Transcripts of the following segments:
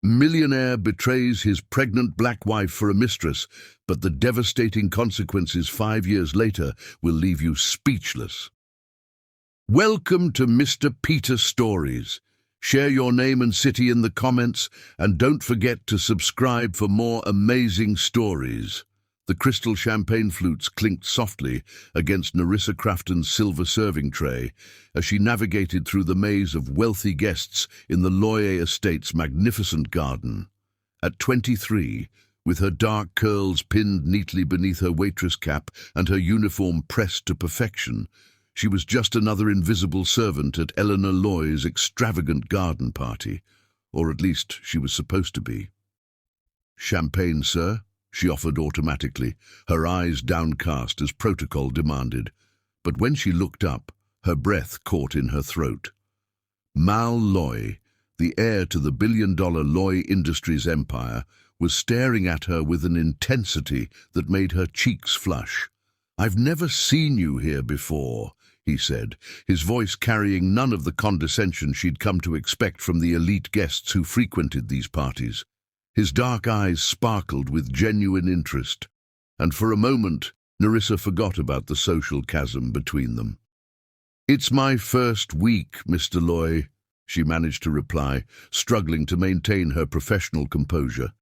Millionaire betrays his pregnant black wife for a mistress, but the devastating consequences 5 years later will leave you speechless. Welcome to Mr. Peter Stories. Share your name and city in the comments, and don't forget to subscribe for more amazing stories. The crystal champagne flutes clinked softly against Nerissa Crafton's silver serving tray as she navigated through the maze of wealthy guests in the Loyer Estate's magnificent garden. At 23, with her dark curls pinned neatly beneath her waitress cap and her uniform pressed to perfection, she was just another invisible servant at Eleanor Loy's extravagant garden party, or at least she was supposed to be. "Champagne, sir?" she offered automatically, her eyes downcast as protocol demanded. But when she looked up, her breath caught in her throat. Mal Loy, the heir to the billion-dollar Loy Industries empire, was staring at her with an intensity that made her cheeks flush. "I've never seen you here before," he said, his voice carrying none of the condescension she'd come to expect from the elite guests who frequented these parties. His dark eyes sparkled with genuine interest, and for a moment Nerissa forgot about the social chasm between them. "It's my first week, Mr. Loy," she managed to reply, struggling to maintain her professional composure.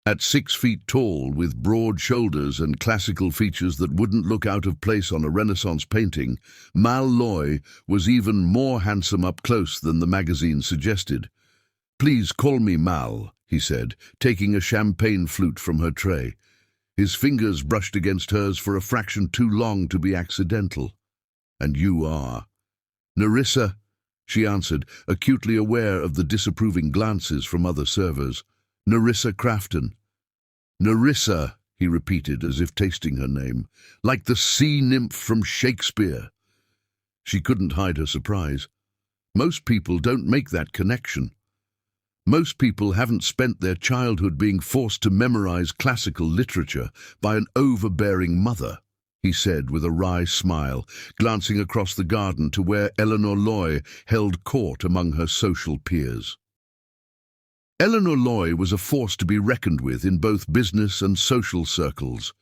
At 6 feet tall, with broad shoulders and classical features that wouldn't look out of place on a Renaissance painting, Mal Loy was even more handsome up close than the magazine suggested. "Please call me Mal," he said, taking a champagne flute from her tray. His fingers brushed against hers for a fraction too long to be accidental. "And you are?" "Nerissa," she answered, acutely aware of the disapproving glances from other servers. "Nerissa Crafton." "Nerissa," he repeated as if tasting her name, "like the sea nymph from Shakespeare." She couldn't hide her surprise. Most people don't make that connection. Most people haven't spent their childhood being forced to memorize classical literature by an overbearing mother, he said with a wry smile, glancing across the garden to where Eleanor Loy held court among her social peers. Eleanor Loy was a force to be reckoned with in both business and social circles.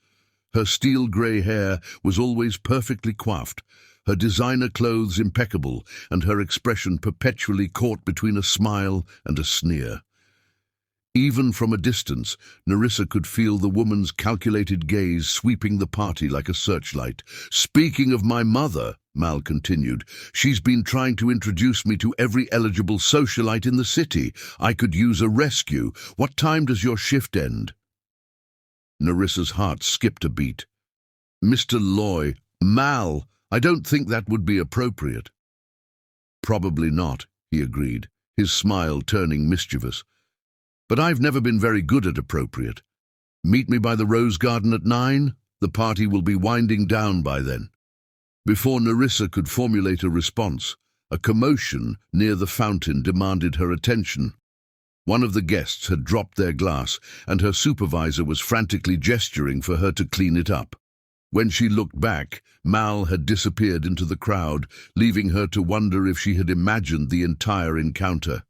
Her steel-grey hair was always perfectly coiffed, her designer clothes impeccable, and her expression perpetually caught between a smile and a sneer. Even from a distance, Nerissa could feel the woman's calculated gaze sweeping the party like a searchlight. "Speaking of my mother," Mal continued, "she's been trying to introduce me to every eligible socialite in the city. I could use a rescue. What time does your shift end?" Nerissa's heart skipped a beat. "Mr. Loy, Mal, I don't think that would be appropriate." "Probably not," he agreed, his smile turning mischievous. "But I've never been very good at appropriate. Meet me by the rose garden at 9? The party will be winding down by then." Before Nerissa could formulate a response, a commotion near the fountain demanded her attention. One of the guests had dropped their glass, and her supervisor was frantically gesturing for her to clean it up. When she looked back, Mal had disappeared into the crowd, leaving her to wonder if she had imagined the entire encounter.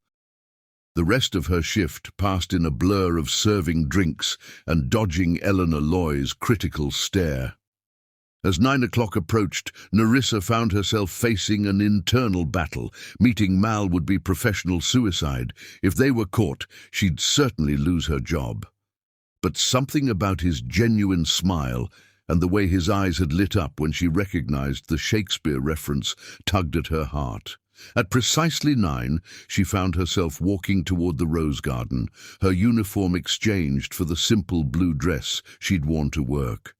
The rest of her shift passed in a blur of serving drinks and dodging Eleanor Loy's critical stare. As 9 o'clock approached, Nerissa found herself facing an internal battle. Meeting Mal would be professional suicide. If they were caught, she'd certainly lose her job. But something about his genuine smile and the way his eyes had lit up when she recognized the Shakespeare reference tugged at her heart. At precisely 9, she found herself walking toward the rose garden, her uniform exchanged for the simple blue dress she'd worn to work.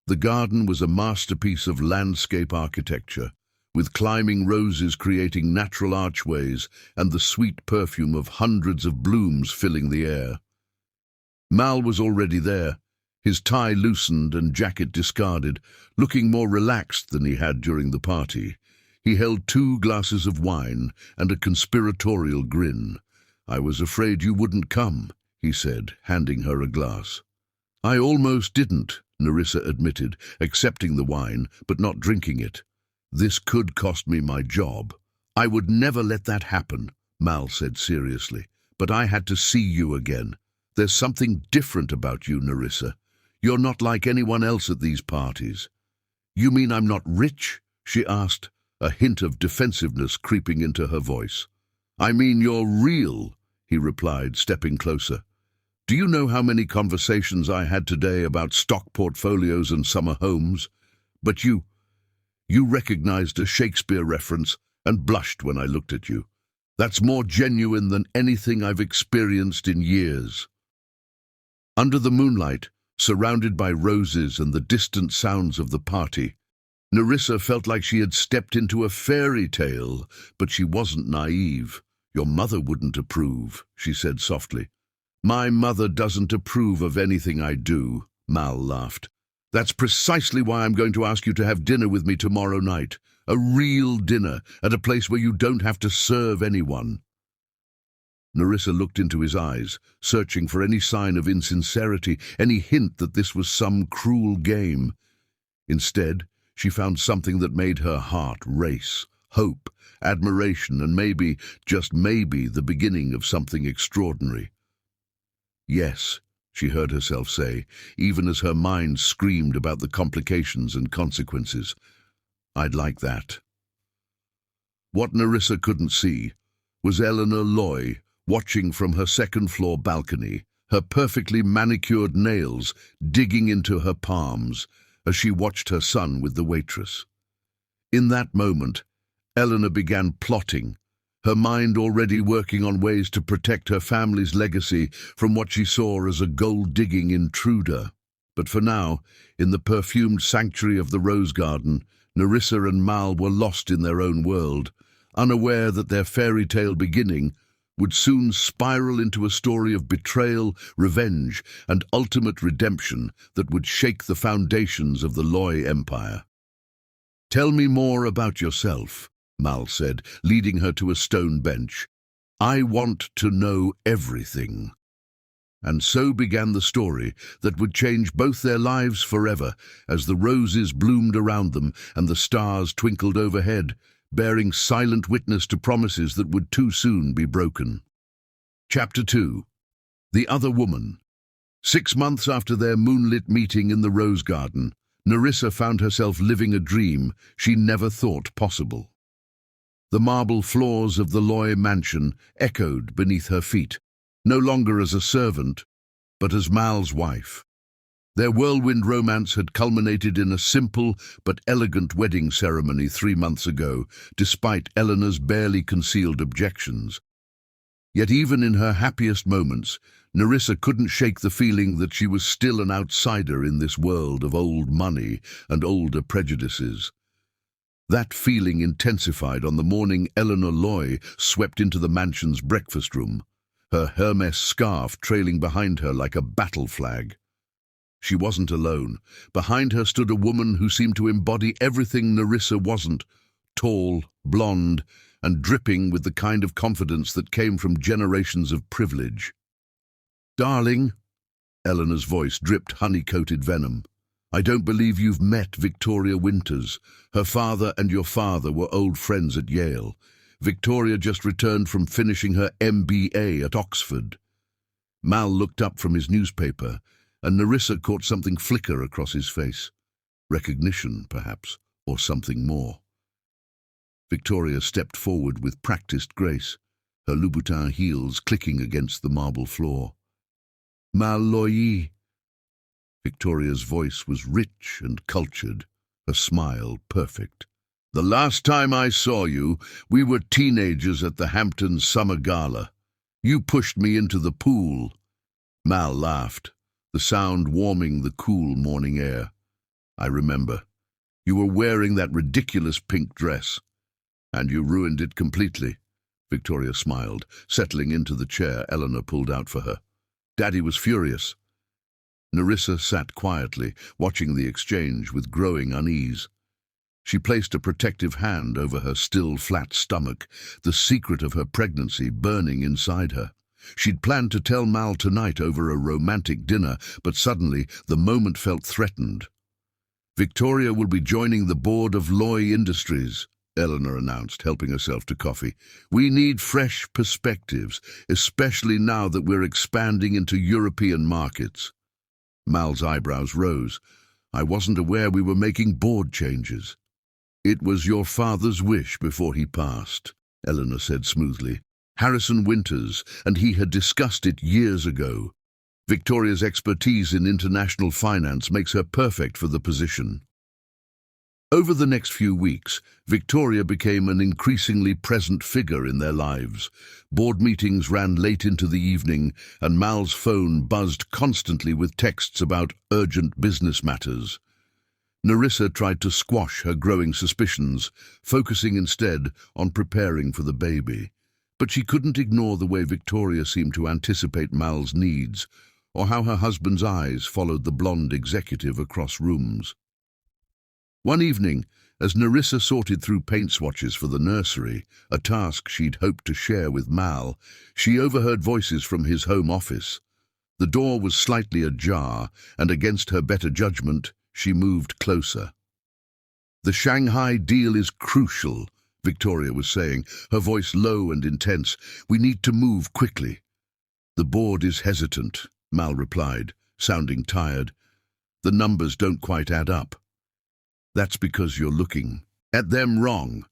The garden was a masterpiece of landscape architecture, with climbing roses creating natural archways and the sweet perfume of hundreds of blooms filling the air. Mal was already there, his tie loosened and jacket discarded, looking more relaxed than he had during the party. He held 2 glasses of wine and a conspiratorial grin. "I was afraid you wouldn't come," he said, handing her a glass. "I almost didn't," Nerissa admitted, accepting the wine but not drinking it. "This could cost me my job." "I would never let that happen," Mal said seriously. but I had to see you again. There's something different about you, Nerissa. You're not like anyone else at these parties." "You mean I'm not rich?" she asked, a hint of defensiveness creeping into her voice. "I mean you're real," he replied, stepping closer. "Do you know how many conversations I had today about stock portfolios and summer homes? But you recognized a Shakespeare reference and blushed when I looked at you. That's more genuine than anything I've experienced in years." Under the moonlight, surrounded by roses and the distant sounds of the party, Nerissa felt like she had stepped into a fairy tale, but she wasn't naive. "Your mother wouldn't approve," she said softly. "My mother doesn't approve of anything I do," Mal laughed. "That's precisely why I'm going to ask you to have dinner with me tomorrow night. A real dinner, at a place where you don't have to serve anyone." Nerissa looked into his eyes, searching for any sign of insincerity, any hint that this was some cruel game. Instead, she found something that made her heart race: hope, admiration, and maybe, just maybe, the beginning of something extraordinary. "Yes," she heard herself say, even as her mind screamed about the complications and consequences. "I'd like that." What Nerissa couldn't see was Eleanor Loy watching from her second-floor balcony, her perfectly manicured nails digging into her palms as she watched her son with the waitress. In that moment, Eleanor began plotting, her mind already working on ways to protect her family's legacy from what she saw as a gold-digging intruder. But for now, in the perfumed sanctuary of the rose garden, Nerissa and Mal were lost in their own world, unaware that their fairy tale beginning would soon spiral into a story of betrayal, revenge, and ultimate redemption that would shake the foundations of the Loy Empire. "Tell me more about yourself," Mal said, leading her to a stone bench. "I want to know everything." And so began the story that would change both their lives forever, as the roses bloomed around them and the stars twinkled overhead, bearing silent witness to promises that would too soon be broken. Chapter 2. The Other Woman. 6 months after their moonlit meeting in the rose garden, Nerissa found herself living a dream she never thought possible. The marble floors of the Loy mansion echoed beneath her feet, no longer as a servant, but as Mal's wife. Their whirlwind romance had culminated in a simple but elegant wedding ceremony 3 months ago, despite Eleanor's barely concealed objections. Yet even in her happiest moments, Nerissa couldn't shake the feeling that she was still an outsider in this world of old money and older prejudices. That feeling intensified on the morning Eleanor Loy swept into the mansion's breakfast room, her Hermes scarf trailing behind her like a battle flag. She wasn't alone. Behind her stood a woman who seemed to embody everything Nerissa wasn't: tall, blonde, and dripping with the kind of confidence that came from generations of privilege. "Darling," Eleanor's voice dripped honey-coated venom, "I don't believe you've met Victoria Winters. Her father and your father were old friends at Yale. Victoria just returned from finishing her MBA at Oxford." Mal looked up from his newspaper, and Nerissa caught something flicker across his face. Recognition, perhaps, or something more. Victoria stepped forward with practiced grace, her Louboutin heels clicking against the marble floor. "Mal Loyi." Victoria's voice was rich and cultured, her smile perfect. "The last time I saw you, we were teenagers at the Hamptons Summer Gala. You pushed me into the pool." Mal laughed, the sound warming the cool morning air. "I remember. You were wearing that ridiculous pink dress. And you ruined it completely." Victoria smiled, settling into the chair Eleanor pulled out for her. "Daddy was furious." Nerissa sat quietly, watching the exchange with growing unease. She placed a protective hand over her still flat stomach, the secret of her pregnancy burning inside her. She'd planned to tell Mal tonight over a romantic dinner, but suddenly the moment felt threatened. "Victoria will be joining the board of Loy Industries," Eleanor announced, helping herself to coffee. "We need fresh perspectives, especially now that we're expanding into European markets." Mal's eyebrows rose. "I wasn't aware we were making board changes." "It was your father's wish before he passed," Eleanor said smoothly. "Harrison Winters, and he had discussed it years ago. Victoria's expertise in international finance makes her perfect for the position." Over the next few weeks, Victoria became an increasingly present figure in their lives. Board meetings ran late into the evening, and Mal's phone buzzed constantly with texts about urgent business matters. Nerissa tried to squash her growing suspicions, focusing instead on preparing for the baby. But she couldn't ignore the way Victoria seemed to anticipate Mal's needs, or how her husband's eyes followed the blonde executive across rooms. One evening, as Nerissa sorted through paint swatches for the nursery, a task she'd hoped to share with Mal, she overheard voices from his home office. The door was slightly ajar, and against her better judgment, she moved closer. "The Shanghai deal is crucial," Victoria was saying, her voice low and intense. "We need to move quickly." "The board is hesitant," Mal replied, sounding tired. "The numbers don't quite add up." "That's because you're looking at them wrong."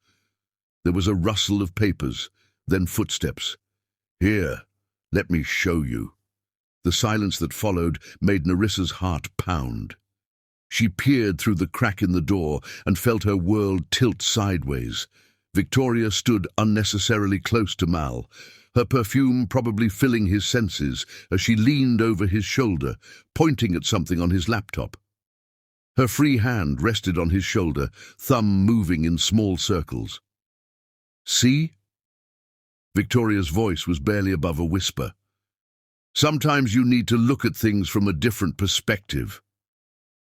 There was a rustle of papers, then footsteps. "Here, let me show you." The silence that followed made Nerissa's heart pound. She peered through the crack in the door and felt her world tilt sideways. Victoria stood unnecessarily close to Mal, her perfume probably filling his senses as she leaned over his shoulder, pointing at something on his laptop. Her free hand rested on his shoulder, thumb moving in small circles. "See?" Victoria's voice was barely above a whisper. "Sometimes you need to look at things from a different perspective."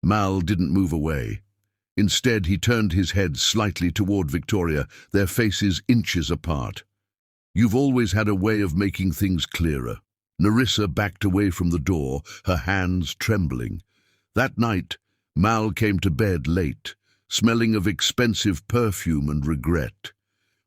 Mal didn't move away. Instead, he turned his head slightly toward Victoria, their faces inches apart. "You've always had a way of making things clearer." Nerissa backed away from the door, her hands trembling. That night, Mal came to bed late, smelling of expensive perfume and regret.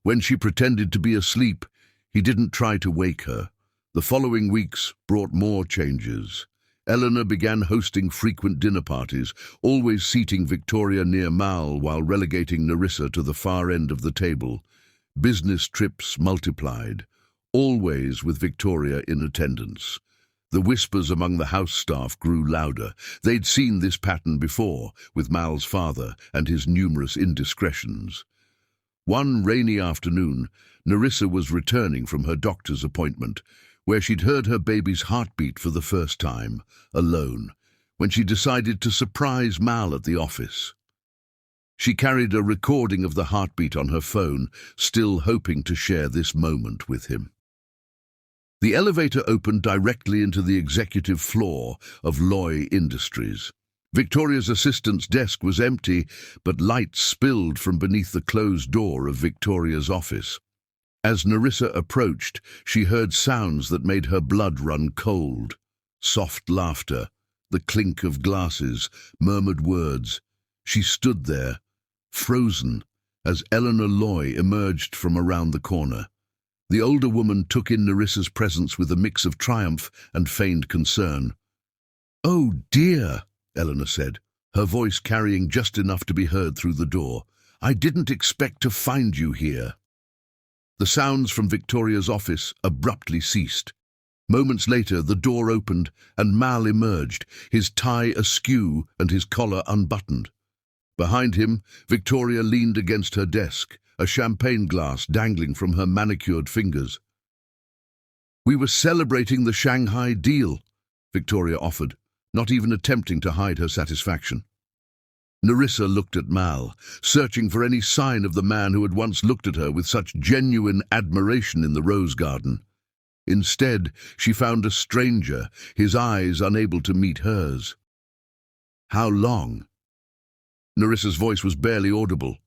When she pretended to be asleep, he didn't try to wake her. The following weeks brought more changes. Eleanor began hosting frequent dinner parties, always seating Victoria near Mal while relegating Nerissa to the far end of the table. Business trips multiplied, always with Victoria in attendance. The whispers among the house staff grew louder. They'd seen this pattern before, with Mal's father and his numerous indiscretions. One rainy afternoon, Nerissa was returning from her doctor's appointment, where she'd heard her baby's heartbeat for the first time, alone, when she decided to surprise Mal at the office. She carried a recording of the heartbeat on her phone, still hoping to share this moment with him. The elevator opened directly into the executive floor of Loy Industries. Victoria's assistant's desk was empty, but light spilled from beneath the closed door of Victoria's office. As Nerissa approached, she heard sounds that made her blood run cold. Soft laughter, the clink of glasses, murmured words. She stood there, frozen, as Eleanor Loy emerged from around the corner. The older woman took in Nerissa's presence with a mix of triumph and feigned concern. "Oh dear," Eleanor said, her voice carrying just enough to be heard through the door. "I didn't expect to find you here." The sounds from Victoria's office abruptly ceased. Moments later, the door opened and Mal emerged, his tie askew and his collar unbuttoned. Behind him, Victoria leaned against her desk, a champagne glass dangling from her manicured fingers. "We were celebrating the Shanghai deal," Victoria offered, not even attempting to hide her satisfaction. Nerissa looked at Mal, searching for any sign of the man who had once looked at her with such genuine admiration in the rose garden. Instead, she found a stranger, his eyes unable to meet hers. "How long?" Nerissa's voice was barely audible.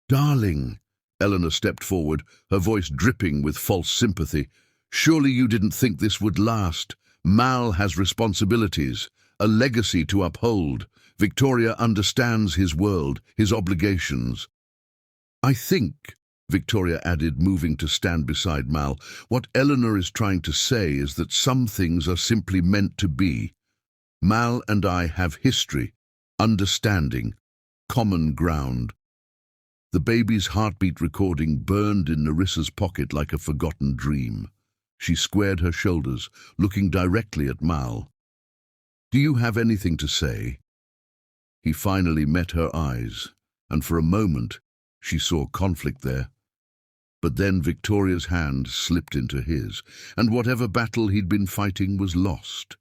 "Darling," Eleanor stepped forward, her voice dripping with false sympathy. "Surely you didn't think this would last. Mal has responsibilities, a legacy to uphold. Victoria understands his world, his obligations." I think, Victoria added, moving to stand beside Mal, what Eleanor is trying to say is that some things are simply meant to be. Mal and I have history, understanding, common ground. The baby's heartbeat recording burned in Nerissa's pocket like a forgotten dream. She squared her shoulders, looking directly at Mal. Do you have anything to say? He finally met her eyes, and for a moment she saw conflict there. But then Victoria's hand slipped into his, and whatever battle he'd been fighting was lost.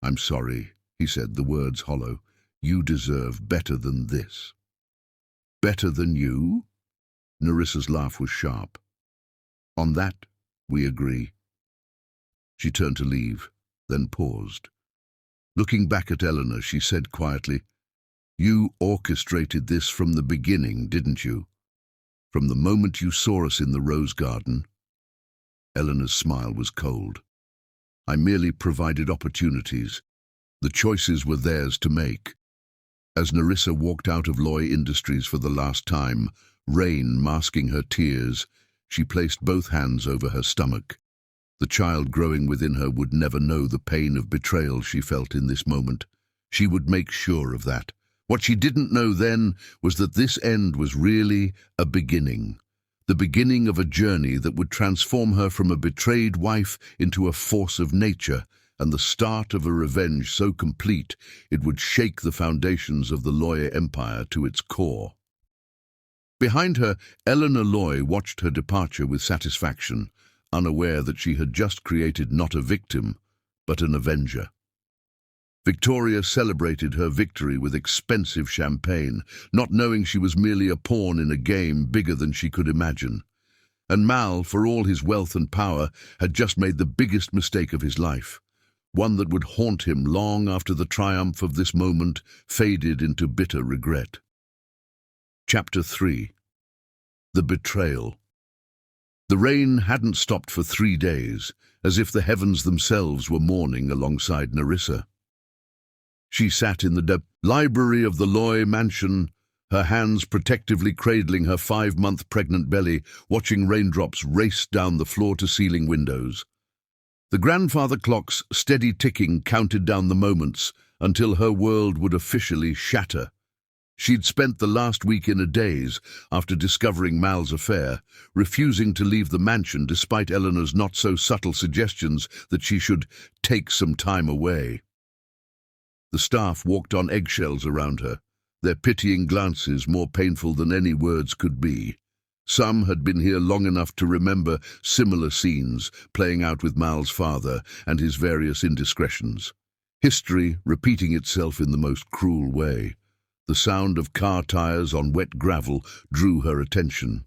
I'm sorry, he said, the words hollow. You deserve better than this. Better than you? Nerissa's laugh was sharp. On that, we agree. She turned to leave, then paused. Looking back at Eleanor, she said quietly, You orchestrated this from the beginning, didn't you? From the moment you saw us in the rose garden. Eleanor's smile was cold. I merely provided opportunities. The choices were theirs to make. As Nerissa walked out of Loy Industries for the last time, rain masking her tears, she placed both hands over her stomach. The child growing within her would never know the pain of betrayal she felt in this moment. She would make sure of that. What she didn't know then was that this end was really a beginning. The beginning of a journey that would transform her from a betrayed wife into a force of nature, and the start of a revenge so complete it would shake the foundations of the Loy Empire to its core. Behind her, Eleanor Loy watched her departure with satisfaction, unaware that she had just created not a victim, but an avenger. Victoria celebrated her victory with expensive champagne, not knowing she was merely a pawn in a game bigger than she could imagine. And Mal, for all his wealth and power, had just made the biggest mistake of his life, one that would haunt him long after the triumph of this moment faded into bitter regret. Chapter 3. The Betrayal. The rain hadn't stopped for 3 days, as if the heavens themselves were mourning alongside Nerissa. She sat in the library of the Loy mansion, her hands protectively cradling her 5-month pregnant belly, watching raindrops race down the floor-to-ceiling windows. The grandfather clock's steady ticking counted down the moments until her world would officially shatter. She'd spent the last week in a daze after discovering Mal's affair, refusing to leave the mansion despite Eleanor's not-so-subtle suggestions that she should take some time away. The staff walked on eggshells around her, their pitying glances more painful than any words could be. Some had been here long enough to remember similar scenes playing out with Mal's father and his various indiscretions. History repeating itself in the most cruel way. The sound of car tires on wet gravel drew her attention.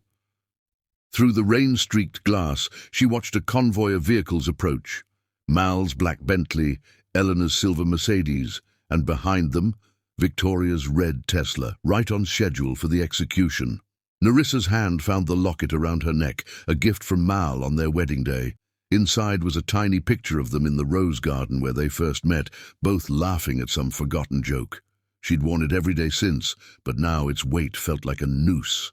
Through the rain-streaked glass, she watched a convoy of vehicles approach. Mal's black Bentley, Eleanor's silver Mercedes, and behind them, Victoria's red Tesla, right on schedule for the execution. Nerissa's hand found the locket around her neck, a gift from Mal on their wedding day. Inside was a tiny picture of them in the rose garden where they first met, both laughing at some forgotten joke. She'd worn it every day since, but now its weight felt like a noose.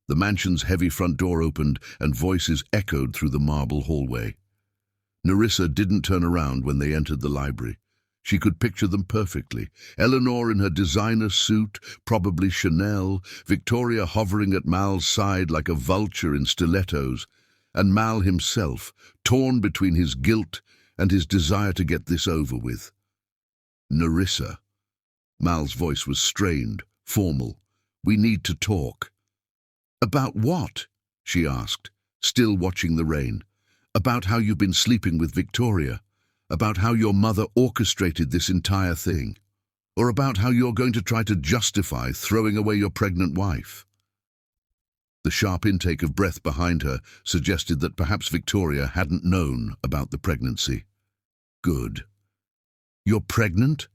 The mansion's heavy front door opened, and voices echoed through the marble hallway. Nerissa didn't turn around when they entered the library. She could picture them perfectly. Eleanor in her designer suit, probably Chanel, Victoria hovering at Mal's side like a vulture in stilettos, and Mal himself, torn between his guilt and his desire to get this over with. Nerissa. Mal's voice was strained, formal. We need to talk. About what? She asked, still watching the rain. About how you've been sleeping with Victoria. About how your mother orchestrated this entire thing. Or about how you're going to try to justify throwing away your pregnant wife. The sharp intake of breath behind her suggested that perhaps Victoria hadn't known about the pregnancy. Good. You're pregnant?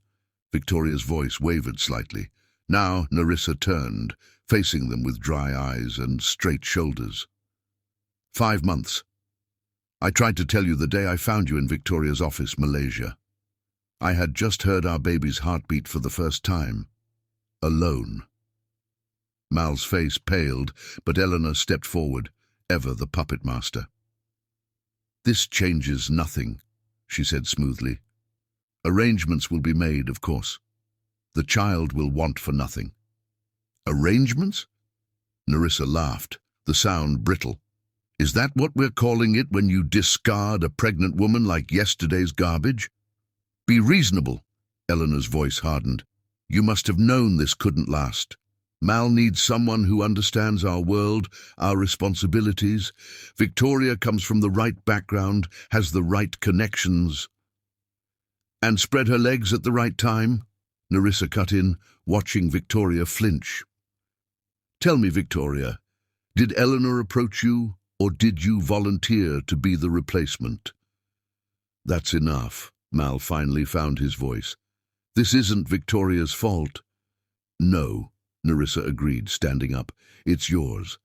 Victoria's voice wavered slightly. Now Nerissa turned, facing them with dry eyes and straight shoulders. 5 months. I tried to tell you the day I found you in Victoria's office, Malaysia. I had just heard our baby's heartbeat for the first time. Alone. Mal's face paled, but Eleanor stepped forward, ever the puppet master. "This changes nothing," she said smoothly. "Arrangements will be made, of course. The child will want for nothing." "Arrangements?" Nerissa laughed, the sound brittle. "Is that what we're calling it when you discard a pregnant woman like yesterday's garbage?" "Be reasonable," Eleanor's voice hardened. "You must have known this couldn't last. Mal needs someone who understands our world, our responsibilities. Victoria comes from the right background, has the right connections." "And spread her legs at the right time," Nerissa cut in, watching Victoria flinch. "Tell me, Victoria, did Eleanor approach you, or did you volunteer to be the replacement?" "That's enough," Mal finally found his voice. "This isn't Victoria's fault." "No," Nerissa agreed, standing up. "It's yours.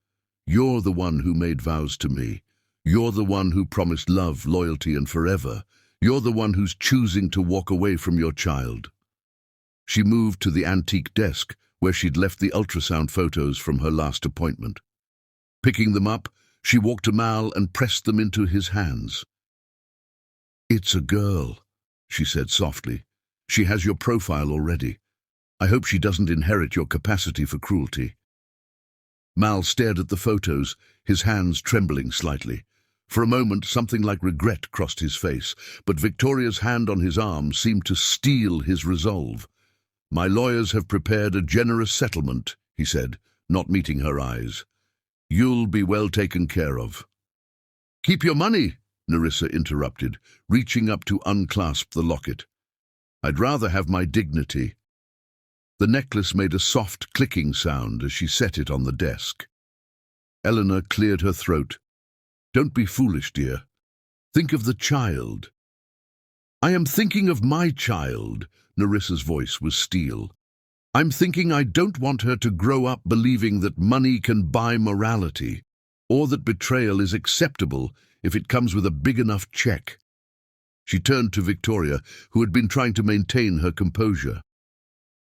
You're the one who made vows to me. You're the one who promised love, loyalty, and forever. You're the one who's choosing to walk away from your child." She moved to the antique desk where she'd left the ultrasound photos from her last appointment. Picking them up, she walked to Mal and pressed them into his hands. "It's a girl," she said softly. "She has your profile already. I hope she doesn't inherit your capacity for cruelty." Mal stared at the photos, his hands trembling slightly. For a moment, something like regret crossed his face, but Victoria's hand on his arm seemed to steel his resolve. "My lawyers have prepared a generous settlement," he said, not meeting her eyes. "You'll be well taken care of." "Keep your money," Nerissa interrupted, reaching up to unclasp the locket. "I'd rather have my dignity." The necklace made a soft clicking sound as she set it on the desk. Eleanor cleared her throat. "Don't be foolish, dear. Think of the child." "I am thinking of my child," Nerissa's voice was steel. "I'm thinking I don't want her to grow up believing that money can buy morality, or that betrayal is acceptable if it comes with a big enough check." She turned to Victoria, who had been trying to maintain her composure.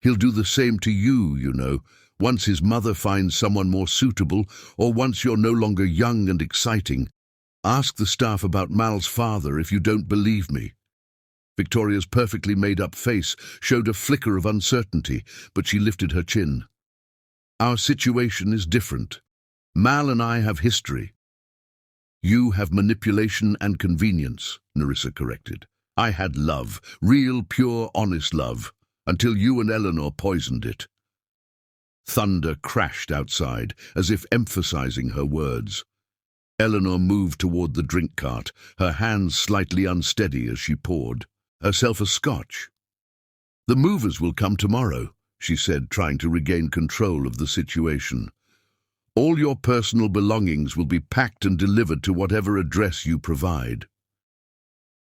"He'll do the same to you, you know, once his mother finds someone more suitable, or once you're no longer young and exciting. Ask the staff about Mal's father if you don't believe me." Victoria's perfectly made-up face showed a flicker of uncertainty, but she lifted her chin. "Our situation is different. Mal and I have history." "You have manipulation and convenience," Nerissa corrected. "I had love, real, pure, honest love, until you and Eleanor poisoned it." Thunder crashed outside, as if emphasizing her words. Eleanor moved toward the drink cart, her hands slightly unsteady as she poured herself a scotch. "The movers will come tomorrow," she said, trying to regain control of the situation. "All your personal belongings will be packed and delivered to whatever address you provide."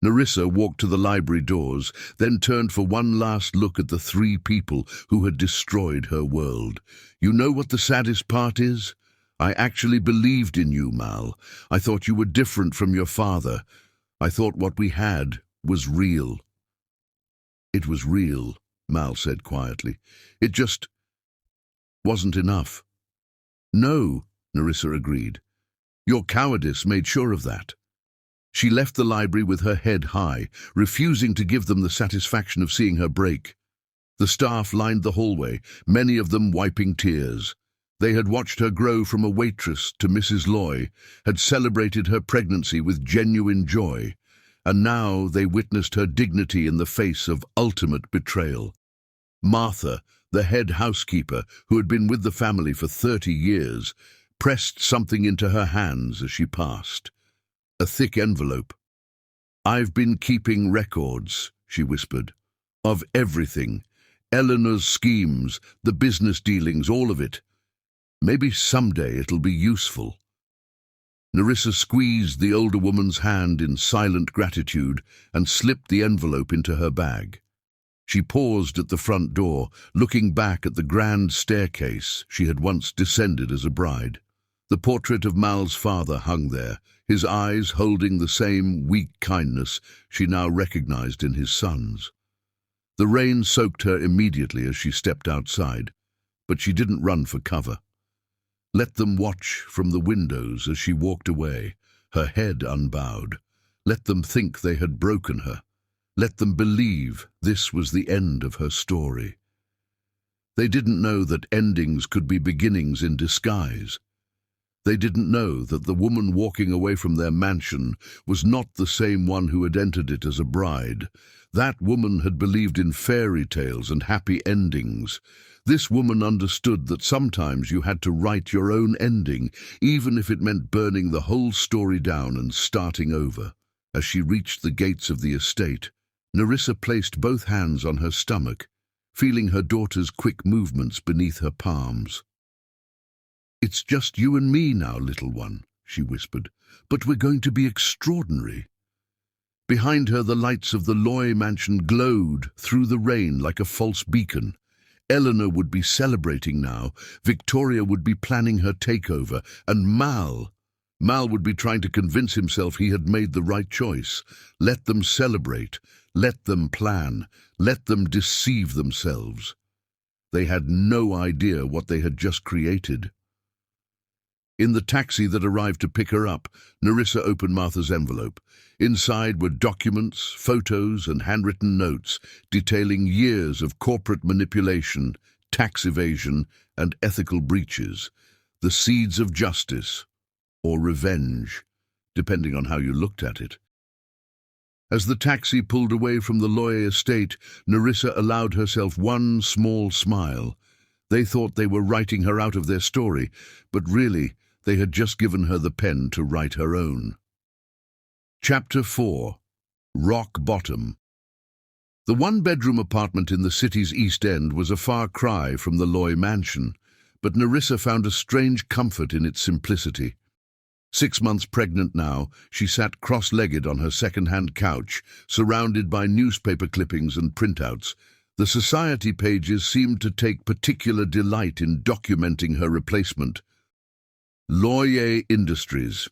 Nerissa walked to the library doors, then turned for one last look at the three people who had destroyed her world. "You know what the saddest part is? I actually believed in you, Mal. I thought you were different from your father. I thought what we had was real." "It was real," Mal said quietly. "It just wasn't enough." "No," Nerissa agreed. "Your cowardice made sure of that." She left the library with her head high, refusing to give them the satisfaction of seeing her break. The staff lined the hallway, many of them wiping tears. They had watched her grow from a waitress to Mrs. Loy, had celebrated her pregnancy with genuine joy, and now they witnessed her dignity in the face of ultimate betrayal. Martha, the head housekeeper, who had been with the family for 30 years, pressed something into her hands as she passed. A thick envelope. "I've been keeping records," she whispered, "of everything. Eleanor's schemes, the business dealings, all of it. Maybe someday it'll be useful." Nerissa squeezed the older woman's hand in silent gratitude and slipped the envelope into her bag. She paused at the front door, looking back at the grand staircase she had once descended as a bride. The portrait of Mal's father hung there, his eyes holding the same weak kindness she now recognized in his son's. The rain soaked her immediately as she stepped outside, but she didn't run for cover. Let them watch from the windows as she walked away, her head unbowed. Let them think they had broken her. Let them believe this was the end of her story. They didn't know that endings could be beginnings in disguise. They didn't know that the woman walking away from their mansion was not the same one who had entered it as a bride. That woman had believed in fairy tales and happy endings. This woman understood that sometimes you had to write your own ending, even if it meant burning the whole story down and starting over. As she reached the gates of the estate, Nerissa placed both hands on her stomach, feeling her daughter's quick movements beneath her palms. "It's just you and me now, little one," she whispered, "but we're going to be extraordinary." Behind her, the lights of the Loy mansion glowed through the rain like a false beacon. Eleanor would be celebrating now, Victoria would be planning her takeover, and Mal would be trying to convince himself he had made the right choice. Let them celebrate, let them plan, let them deceive themselves. They had no idea what they had just created. In the taxi that arrived to pick her up, Nerissa opened Martha's envelope. Inside were documents, photos, and handwritten notes detailing years of corporate manipulation, tax evasion, and ethical breaches, the seeds of justice, or revenge, depending on how you looked at it. As the taxi pulled away from the Loy estate, Nerissa allowed herself one small smile. They thought they were writing her out of their story, but really, they had just given her the pen to write her own. Chapter 4. Rock Bottom. The one-bedroom apartment in the city's East End was a far cry from the Loy mansion, but Nerissa found a strange comfort in its simplicity. 6 months pregnant now, she sat cross-legged on her second-hand couch, surrounded by newspaper clippings and printouts. The society pages seemed to take particular delight in documenting her replacement. Loyer Industries.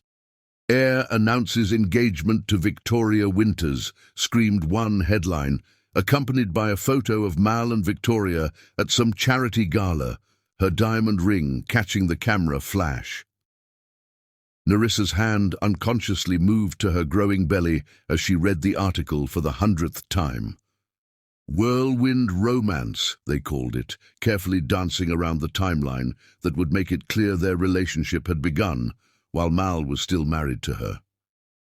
Heir announces engagement to Victoria Winters, screamed one headline, accompanied by a photo of Mal and Victoria at some charity gala, her diamond ring catching the camera flash. Nerissa's hand unconsciously moved to her growing belly as she read the article for the 100th time. Whirlwind romance, they called it, carefully dancing around the timeline that would make it clear their relationship had begun, while Mal was still married to her.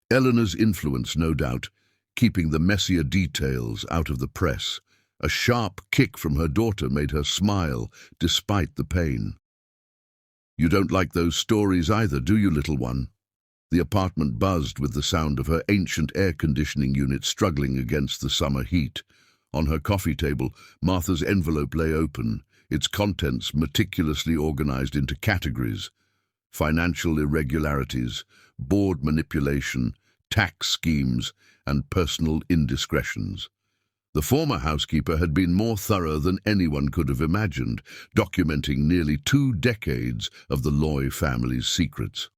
Eleanor's influence, no doubt, keeping the messier details out of the press. A sharp kick from her daughter made her smile, despite the pain. "You don't like those stories either, do you, little one?" The apartment buzzed with the sound of her ancient air conditioning unit struggling against the summer heat. On her coffee table, Martha's envelope lay open, its contents meticulously organized into categories: financial irregularities, board manipulation, tax schemes, and personal indiscretions. The former housekeeper had been more thorough than anyone could have imagined, documenting nearly 2 decades of the Loy family's secrets.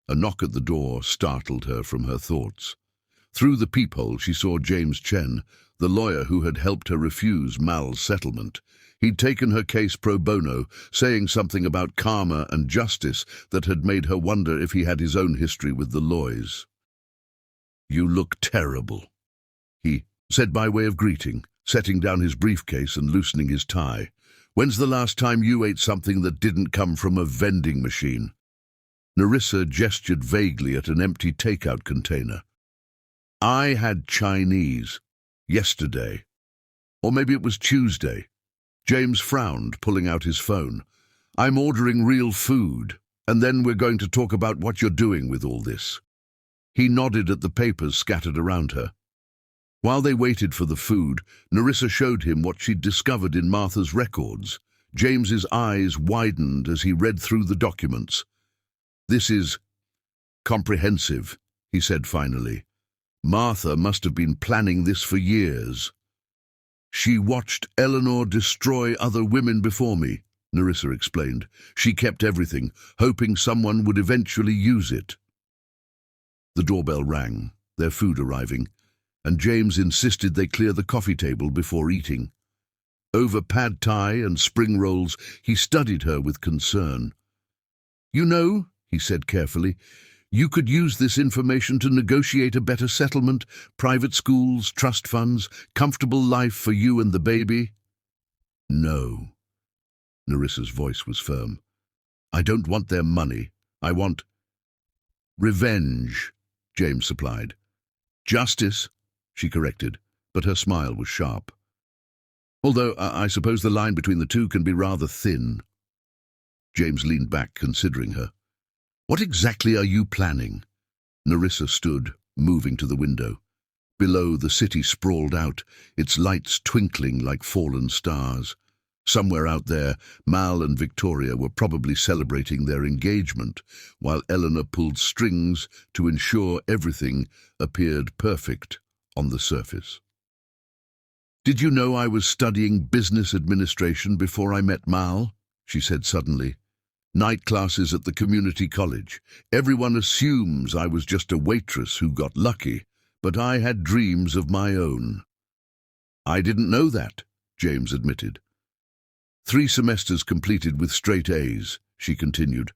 A knock at the door startled her from her thoughts. Through the peephole she saw James Chen, the lawyer who had helped her refuse Mal's settlement. He'd taken her case pro bono, saying something about karma and justice that had made her wonder if he had his own history with the Loys. "You look terrible," he said by way of greeting, setting down his briefcase and loosening his tie. "When's the last time you ate something that didn't come from a vending machine?" Nerissa gestured vaguely at an empty takeout container. "I had Chinese. Yesterday. Or maybe it was Tuesday." James frowned, pulling out his phone. "I'm ordering real food, and then we're going to talk about what you're doing with all this." He nodded at the papers scattered around her. While they waited for the food, Nerissa showed him what she'd discovered in Martha's records. James's eyes widened as he read through the documents. "This is comprehensive," he said finally. "Martha must have been planning this for years." "She watched Eleanor destroy other women before me," Nerissa explained. "She kept everything, hoping someone would eventually use it." The doorbell rang, their food arriving, and James insisted they clear the coffee table before eating. Over pad thai and spring rolls, he studied her with concern. "You know," he said carefully, "you could use this information to negotiate a better settlement, private schools, trust funds, comfortable life for you and the baby." "No." Nerissa's voice was firm. "I don't want their money. I want—" "Revenge," James supplied. "Justice," she corrected, but her smile was sharp. "Although I suppose the line between the two can be rather thin." James leaned back, considering her. "What exactly are you planning?" Nerissa stood, moving to the window. Below, the city sprawled out, its lights twinkling like fallen stars. Somewhere out there, Mal and Victoria were probably celebrating their engagement, while Eleanor pulled strings to ensure everything appeared perfect on the surface. "Did you know I was studying business administration before I met Mal?" she said suddenly. "Night classes at the community college. Everyone assumes I was just a waitress who got lucky, but I had dreams of my own." "I didn't know that," James admitted. "3 semesters completed with straight A's," she continued.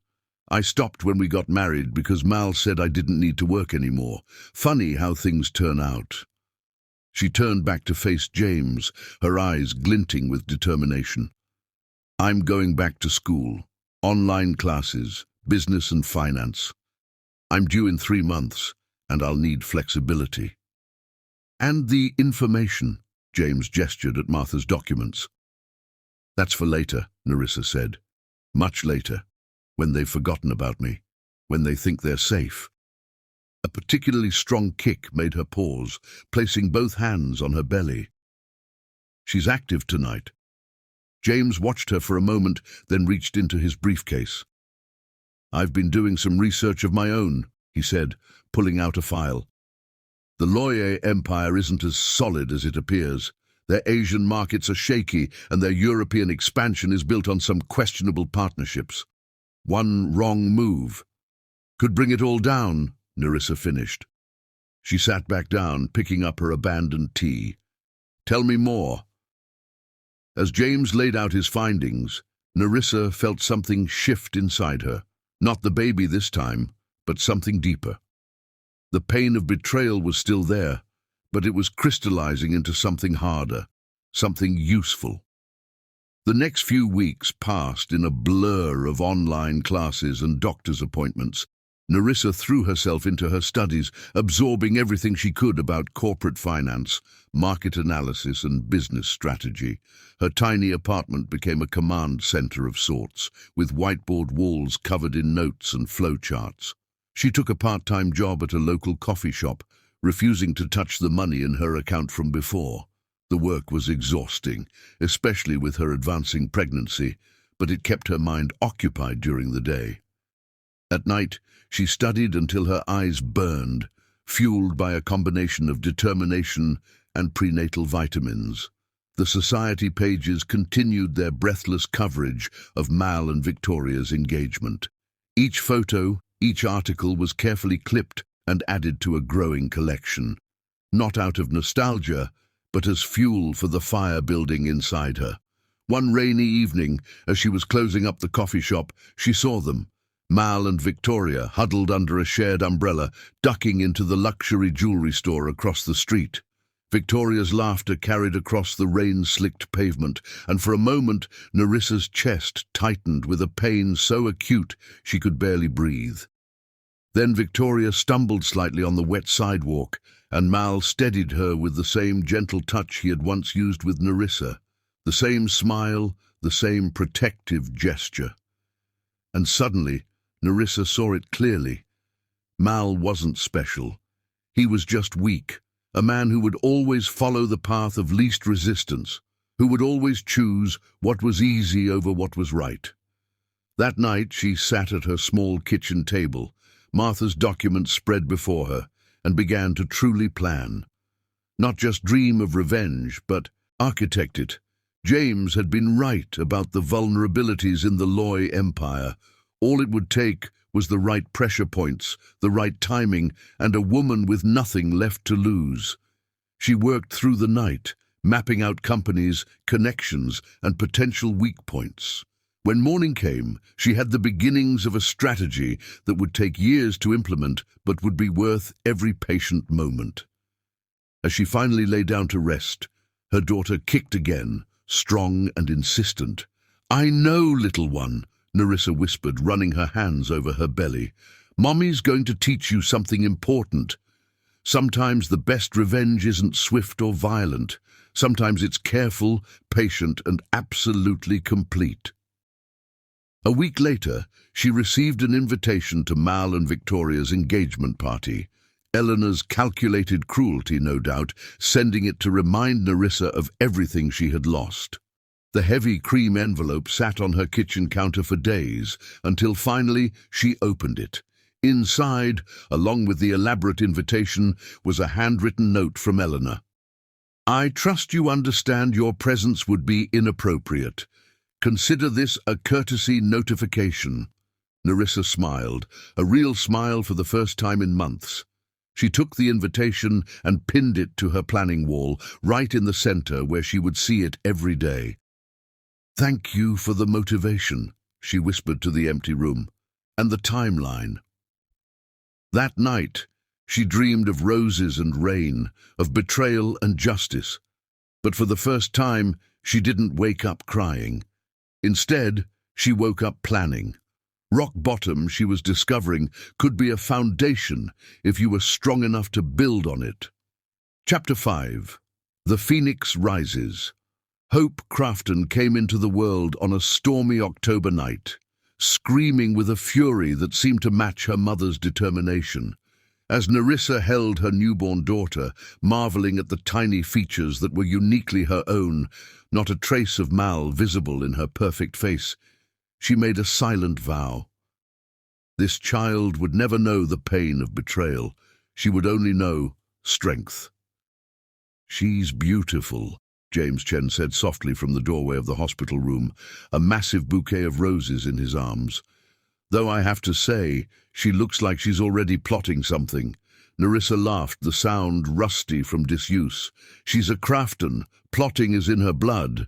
"I stopped when we got married because Mal said I didn't need to work anymore. Funny how things turn out." She turned back to face James, her eyes glinting with determination. "I'm going back to school. Online classes, business and finance. I'm due in 3 months, and I'll need flexibility." "And the information," James gestured at Martha's documents. "That's for later," Nerissa said. "Much later, when they've forgotten about me, when they think they're safe." A particularly strong kick made her pause, placing both hands on her belly. "She's active tonight." James watched her for a moment, then reached into his briefcase. "I've been doing some research of my own," he said, pulling out a file. "The Loye Empire isn't as solid as it appears. Their Asian markets are shaky, and their European expansion is built on some questionable partnerships. One wrong move could bring it all down," Nerissa finished. She sat back down, picking up her abandoned tea. "Tell me more." As James laid out his findings, Nerissa felt something shift inside her. Not the baby this time, but something deeper. The pain of betrayal was still there, but it was crystallizing into something harder, something useful. The next few weeks passed in a blur of online classes and doctor's appointments. Nerissa threw herself into her studies, absorbing everything she could about corporate finance, market analysis, and business strategy. Her tiny apartment became a command center of sorts, with whiteboard walls covered in notes and flowcharts. She took a part-time job at a local coffee shop, refusing to touch the money in her account from before. The work was exhausting, especially with her advancing pregnancy, but it kept her mind occupied during the day. At night, she studied until her eyes burned, fueled by a combination of determination and prenatal vitamins. The society pages continued their breathless coverage of Mal and Victoria's engagement. Each photo, each article was carefully clipped and added to a growing collection, not out of nostalgia, but as fuel for the fire building inside her. One rainy evening, as she was closing up the coffee shop, she saw them. Mal and Victoria, huddled under a shared umbrella, ducking into the luxury jewelry store across the street. Victoria's laughter carried across the rain-slicked pavement, and for a moment Nerissa's chest tightened with a pain so acute she could barely breathe. Then Victoria stumbled slightly on the wet sidewalk, and Mal steadied her with the same gentle touch he had once used with Nerissa, the same smile, the same protective gesture. And suddenly, Nerissa saw it clearly. Mal wasn't special. He was just weak, a man who would always follow the path of least resistance, who would always choose what was easy over what was right. That night she sat at her small kitchen table, Martha's documents spread before her, and began to truly plan. Not just dream of revenge, but architect it. James had been right about the vulnerabilities in the Loye Empire. All it would take was the right pressure points, the right timing, and a woman with nothing left to lose. She worked through the night, mapping out companies, connections, and potential weak points. When morning came, she had the beginnings of a strategy that would take years to implement but would be worth every patient moment. As she finally lay down to rest, her daughter kicked again, strong and insistent. "I know, little one," Nerissa whispered, running her hands over her belly. "Mommy's going to teach you something important. Sometimes the best revenge isn't swift or violent. Sometimes it's careful, patient, and absolutely complete." A week later, she received an invitation to Mal and Victoria's engagement party. Eleanor's calculated cruelty, no doubt, sending it to remind Nerissa of everything she had lost. The heavy cream envelope sat on her kitchen counter for days, until finally she opened it. Inside, along with the elaborate invitation, was a handwritten note from Eleanor. "I trust you understand your presence would be inappropriate. Consider this a courtesy notification." Nerissa smiled, a real smile for the first time in months. She took the invitation and pinned it to her planning wall, right in the center where she would see it every day. "Thank you for the motivation," she whispered to the empty room, "and the timeline." That night, she dreamed of roses and rain, of betrayal and justice. But for the first time, she didn't wake up crying. Instead, she woke up planning. Rock bottom, she was discovering, could be a foundation if you were strong enough to build on it. Chapter 5. The Phoenix Rises. Hope Crafton came into the world on a stormy October night, screaming with a fury that seemed to match her mother's determination. As Nerissa held her newborn daughter, marveling at the tiny features that were uniquely her own, not a trace of Mal visible in her perfect face, she made a silent vow. This child would never know the pain of betrayal. She would only know strength. "She's beautiful," James Chen said softly from the doorway of the hospital room, a massive bouquet of roses in his arms. "Though I have to say, she looks like she's already plotting something." Nerissa laughed, the sound rusty from disuse. "She's a Crafton. Plotting is in her blood."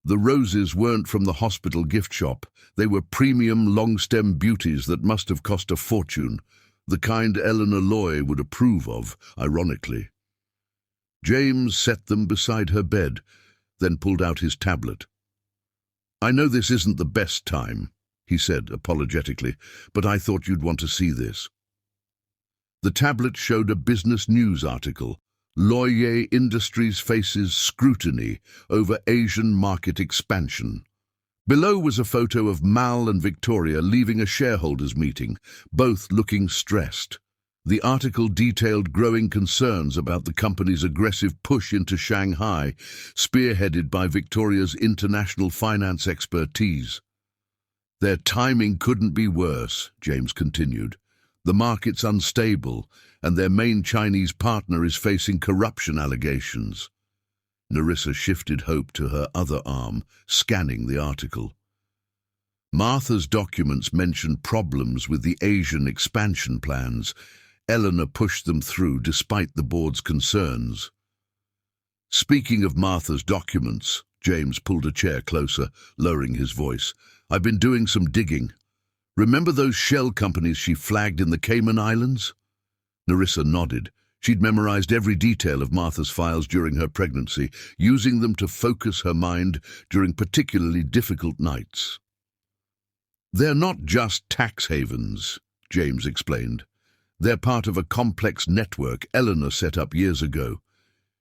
The roses weren't from the hospital gift shop. They were premium long-stem beauties that must have cost a fortune, the kind Eleanor Loy would approve of, ironically. James set them beside her bed, then pulled out his tablet. "I know this isn't the best time," he said apologetically, "but I thought you'd want to see this." The tablet showed a business news article. Loye Industries faces scrutiny over Asian market expansion. Below was a photo of Mal and Victoria leaving a shareholders' meeting, both looking stressed. The article detailed growing concerns about the company's aggressive push into Shanghai, spearheaded by Victoria's international finance expertise. "Their timing couldn't be worse," James continued. "The market's unstable, and their main Chinese partner is facing corruption allegations." Nerissa shifted Hope to her other arm, scanning the article. Martha's documents mentioned problems with the Asian expansion plans. Eleanor pushed them through despite the board's concerns. "Speaking of Martha's documents," James pulled a chair closer, lowering his voice, "I've been doing some digging. Remember those shell companies she flagged in the Cayman Islands?" Nerissa nodded. She'd memorized every detail of Martha's files during her pregnancy, using them to focus her mind during particularly difficult nights. "They're not just tax havens," James explained. "They're part of a complex network Eleanor set up years ago.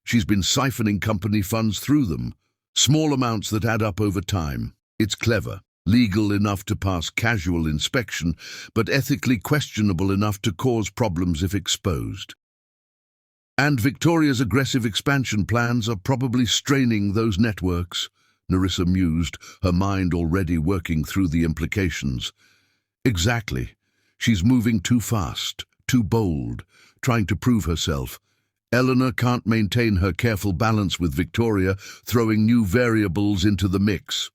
She's been siphoning company funds through them, small amounts that add up over time. It's clever, legal enough to pass casual inspection, but ethically questionable enough to cause problems if exposed. And Victoria's aggressive expansion plans are probably straining those networks," Nerissa mused, her mind already working through the implications. "Exactly. She's moving too fast, too bold, trying to prove herself. Eleanor can't maintain her careful balance with Victoria, throwing new variables into the mix."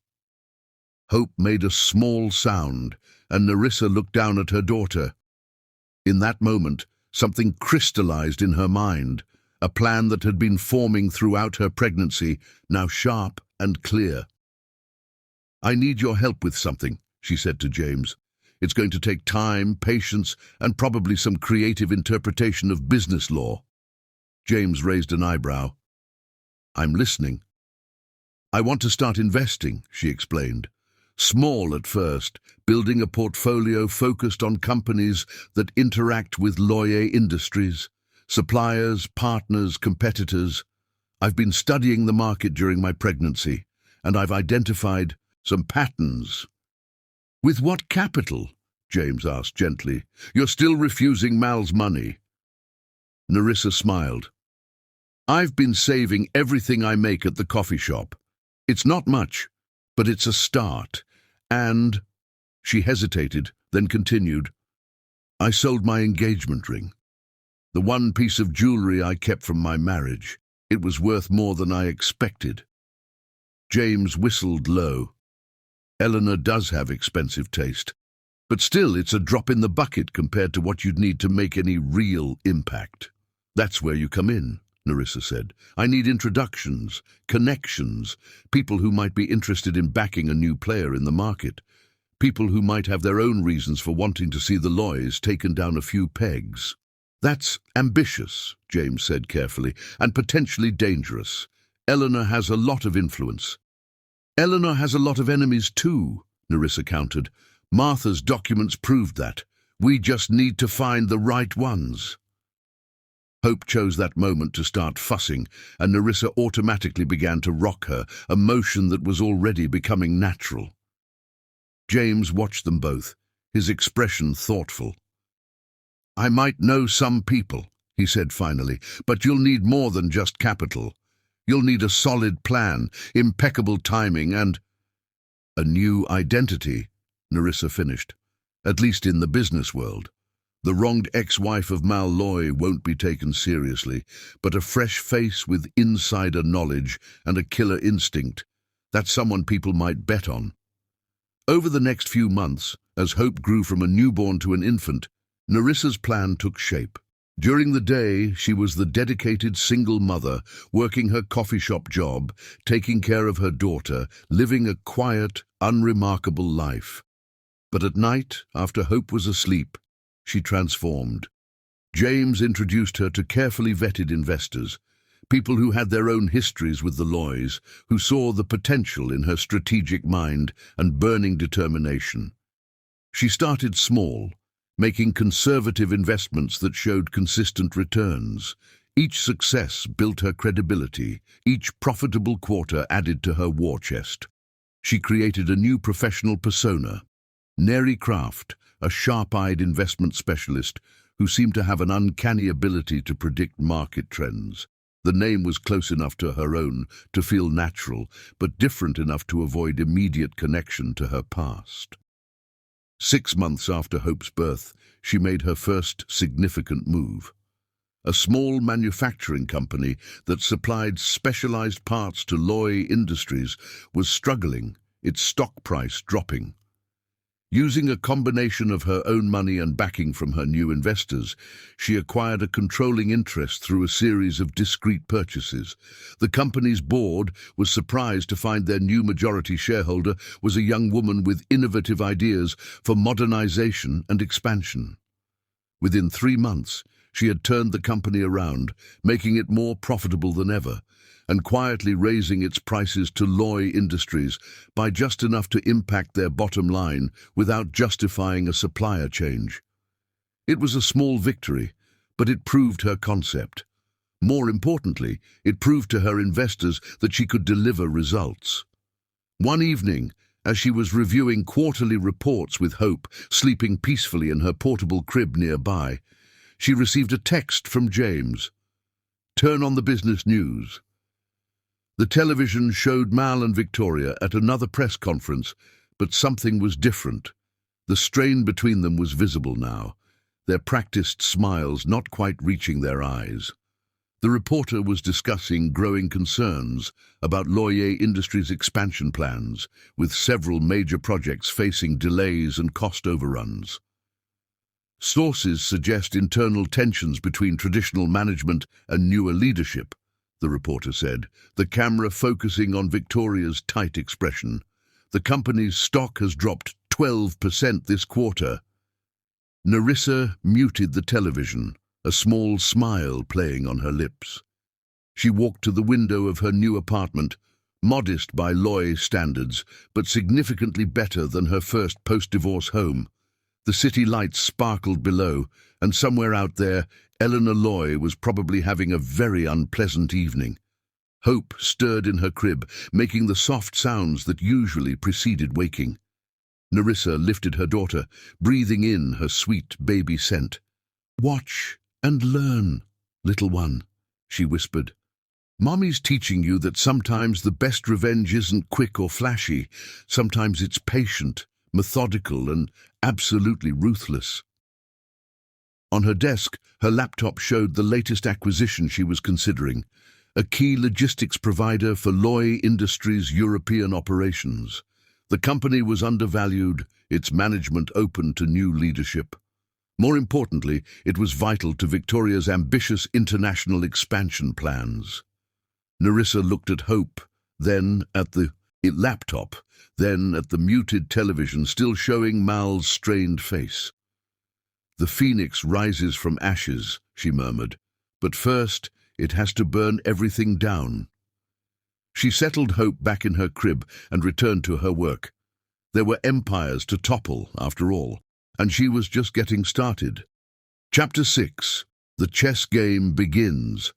Hope made a small sound, and Nerissa looked down at her daughter. In that moment, something crystallized in her mind, a plan that had been forming throughout her pregnancy, now sharp and clear. "I need your help with something," she said to James. "It's going to take time, patience, and probably some creative interpretation of business law." James raised an eyebrow. "I'm listening." "I want to start investing," she explained. "Small at first, building a portfolio focused on companies that interact with lawyer industries, suppliers, partners, competitors. I've been studying the market during my pregnancy, and I've identified some patterns." "With what capital?" James asked gently. "You're still refusing Mal's money." Nerissa smiled. "I've been saving everything I make at the coffee shop. It's not much, but it's a start. And—" she hesitated, then continued, "I sold my engagement ring. The one piece of jewelry I kept from my marriage. It was worth more than I expected." James whistled low. "Eleanor does have expensive taste, but still it's a drop in the bucket compared to what you'd need to make any real impact." "That's where you come in," Nerissa said. "I need introductions, connections, people who might be interested in backing a new player in the market, people who might have their own reasons for wanting to see the Loys taken down a few pegs." "That's ambitious," James said carefully, "and potentially dangerous. Eleanor has a lot of influence." "Eleanor has a lot of enemies too," Nerissa countered. "Martha's documents proved that. We just need to find the right ones." Hope chose that moment to start fussing, and Nerissa automatically began to rock her, a motion that was already becoming natural. James watched them both, his expression thoughtful. "I might know some people," he said finally, "but you'll need more than just capital. You'll need a solid plan, impeccable timing, and—" "A new identity," Nerissa finished, "at least in the business world. The wronged ex-wife of Mal Loy won't be taken seriously, but a fresh face with insider knowledge and a killer instinct, that's someone people might bet on." Over the next few months, as Hope grew from a newborn to an infant, Nerissa's plan took shape. During the day, she was the dedicated single mother, working her coffee shop job, taking care of her daughter, living a quiet, unremarkable life. But at night, after Hope was asleep, she transformed. James introduced her to carefully vetted investors, people who had their own histories with the Loys, who saw the potential in her strategic mind and burning determination. She started small, making conservative investments that showed consistent returns. Each success built her credibility. Each profitable quarter added to her war chest. She created a new professional persona, Neri Craft, a sharp-eyed investment specialist who seemed to have an uncanny ability to predict market trends. The name was close enough to her own to feel natural, but different enough to avoid immediate connection to her past. 6 months after Hope's birth, she made her first significant move. A small manufacturing company that supplied specialized parts to Loy Industries was struggling, its stock price dropping. Using a combination of her own money and backing from her new investors, she acquired a controlling interest through a series of discreet purchases. The company's board was surprised to find their new majority shareholder was a young woman with innovative ideas for modernization and expansion. Within 3 months, she had turned the company around, making it more profitable than ever, and quietly raising its prices to Loy Industries by just enough to impact their bottom line without justifying a supplier change. It was a small victory, but it proved her concept. More importantly, it proved to her investors that she could deliver results. One evening, as she was reviewing quarterly reports with Hope, sleeping peacefully in her portable crib nearby, she received a text from James. "Turn on the business news." The television showed Mal and Victoria at another press conference, but something was different. The strain between them was visible now, their practiced smiles not quite reaching their eyes. The reporter was discussing growing concerns about Loy Industries' expansion plans, with several major projects facing delays and cost overruns. "Sources suggest internal tensions between traditional management and newer leadership," the reporter said, the camera focusing on Victoria's tight expression. The company's stock has dropped 12% this quarter." Nerissa muted the television, a small smile playing on her lips. She walked to the window of her new apartment, modest by Loy standards, but significantly better than her first post-divorce home. The city lights sparkled below, and somewhere out there, Eleanor Loy was probably having a very unpleasant evening. Hope stirred in her crib, making the soft sounds that usually preceded waking. Nerissa lifted her daughter, breathing in her sweet baby scent. "Watch and learn, little one," she whispered. "Mommy's teaching you that sometimes the best revenge isn't quick or flashy. Sometimes it's patient, methodical, and absolutely ruthless." On her desk, her laptop showed the latest acquisition she was considering, a key logistics provider for Loy Industries' European operations. The company was undervalued, its management open to new leadership. More importantly, it was vital to Victoria's ambitious international expansion plans. Nerissa looked at Hope, then at the laptop, then at the muted television still showing Mal's strained face. "The phoenix rises from ashes," she murmured, "but first it has to burn everything down." She settled Hope back in her crib and returned to her work. There were empires to topple, after all, and she was just getting started. Chapter 6. The Chess Game Begins.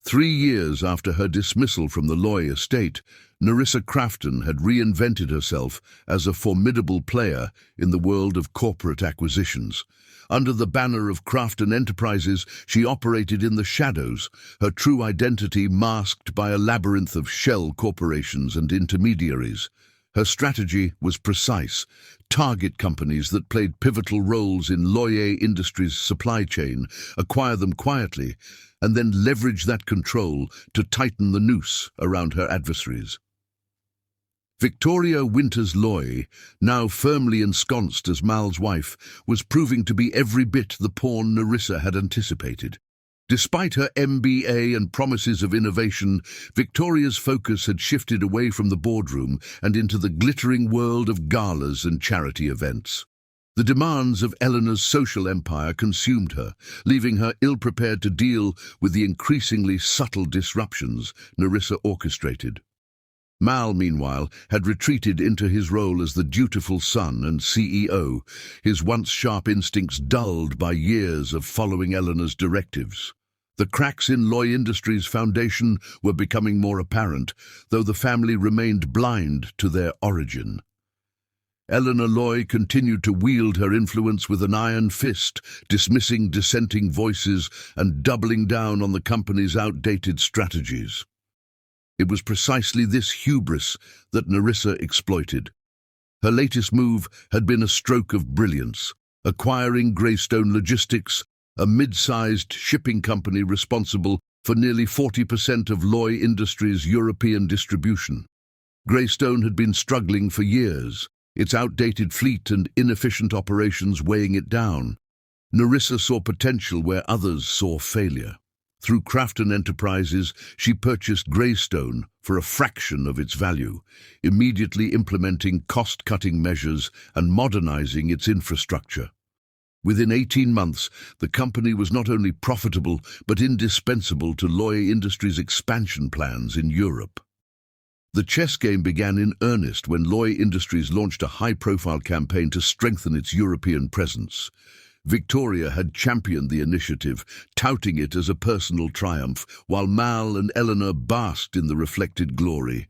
3 years after her dismissal from the Loy estate, Nerissa Crafton had reinvented herself as a formidable player in the world of corporate acquisitions. Under the banner of Crafton Enterprises, she operated in the shadows, her true identity masked by a labyrinth of shell corporations and intermediaries. Her strategy was precise: target companies that played pivotal roles in Loy Industries' supply chain, acquire them quietly, and then leverage that control to tighten the noose around her adversaries. Victoria Winters Loy, now firmly ensconced as Mal's wife, was proving to be every bit the pawn Nerissa had anticipated. Despite her MBA and promises of innovation, Victoria's focus had shifted away from the boardroom and into the glittering world of galas and charity events. The demands of Eleanor's social empire consumed her, leaving her ill-prepared to deal with the increasingly subtle disruptions Nerissa orchestrated. Mal, meanwhile, had retreated into his role as the dutiful son and CEO, his once sharp instincts dulled by years of following Eleanor's directives. The cracks in Loy Industries' foundation were becoming more apparent, though the family remained blind to their origin. Eleanor Loy continued to wield her influence with an iron fist, dismissing dissenting voices and doubling down on the company's outdated strategies. It was precisely this hubris that Nerissa exploited. Her latest move had been a stroke of brilliance, acquiring Greystone Logistics, a mid-sized shipping company responsible for nearly 40% of Loy Industries' European distribution. Greystone had been struggling for years, its outdated fleet and inefficient operations weighing it down. Nerissa saw potential where others saw failure. Through Crafton Enterprises, she purchased Greystone for a fraction of its value, immediately implementing cost-cutting measures and modernizing its infrastructure. Within 18 months, the company was not only profitable but indispensable to Loy Industries' expansion plans in Europe. The chess game began in earnest when Loy Industries launched a high-profile campaign to strengthen its European presence. Victoria had championed the initiative, touting it as a personal triumph, while Mal and Eleanor basked in the reflected glory.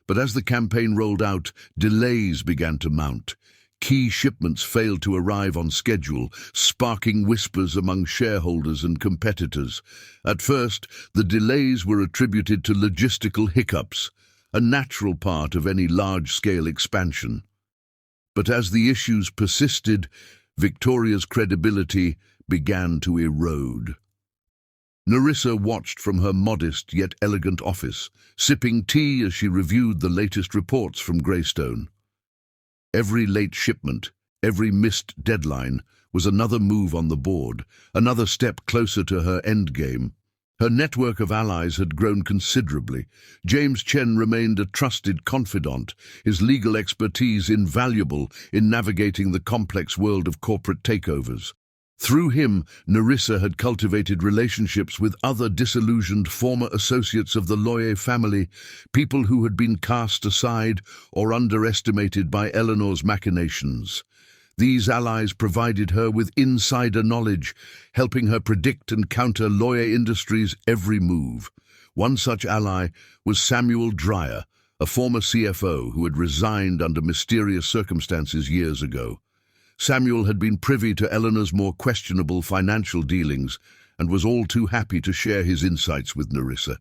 But as the campaign rolled out, delays began to mount. Key shipments failed to arrive on schedule, sparking whispers among shareholders and competitors. At first, the delays were attributed to logistical hiccups, a natural part of any large-scale expansion. But as the issues persisted, Victoria's credibility began to erode. Nerissa watched from her modest yet elegant office, sipping tea as she reviewed the latest reports from Greystone. Every late shipment, every missed deadline, was another move on the board, another step closer to her endgame. Her network of allies had grown considerably. James Chen remained a trusted confidant, his legal expertise invaluable in navigating the complex world of corporate takeovers. Through him, Nerissa had cultivated relationships with other disillusioned former associates of the Loye family, people who had been cast aside or underestimated by Eleanor's machinations. These allies provided her with insider knowledge, helping her predict and counter Loye Industries' every move. One such ally was Samuel Dreyer, a former CFO who had resigned under mysterious circumstances years ago. Samuel had been privy to Eleanor's more questionable financial dealings and was all too happy to share his insights with Nerissa.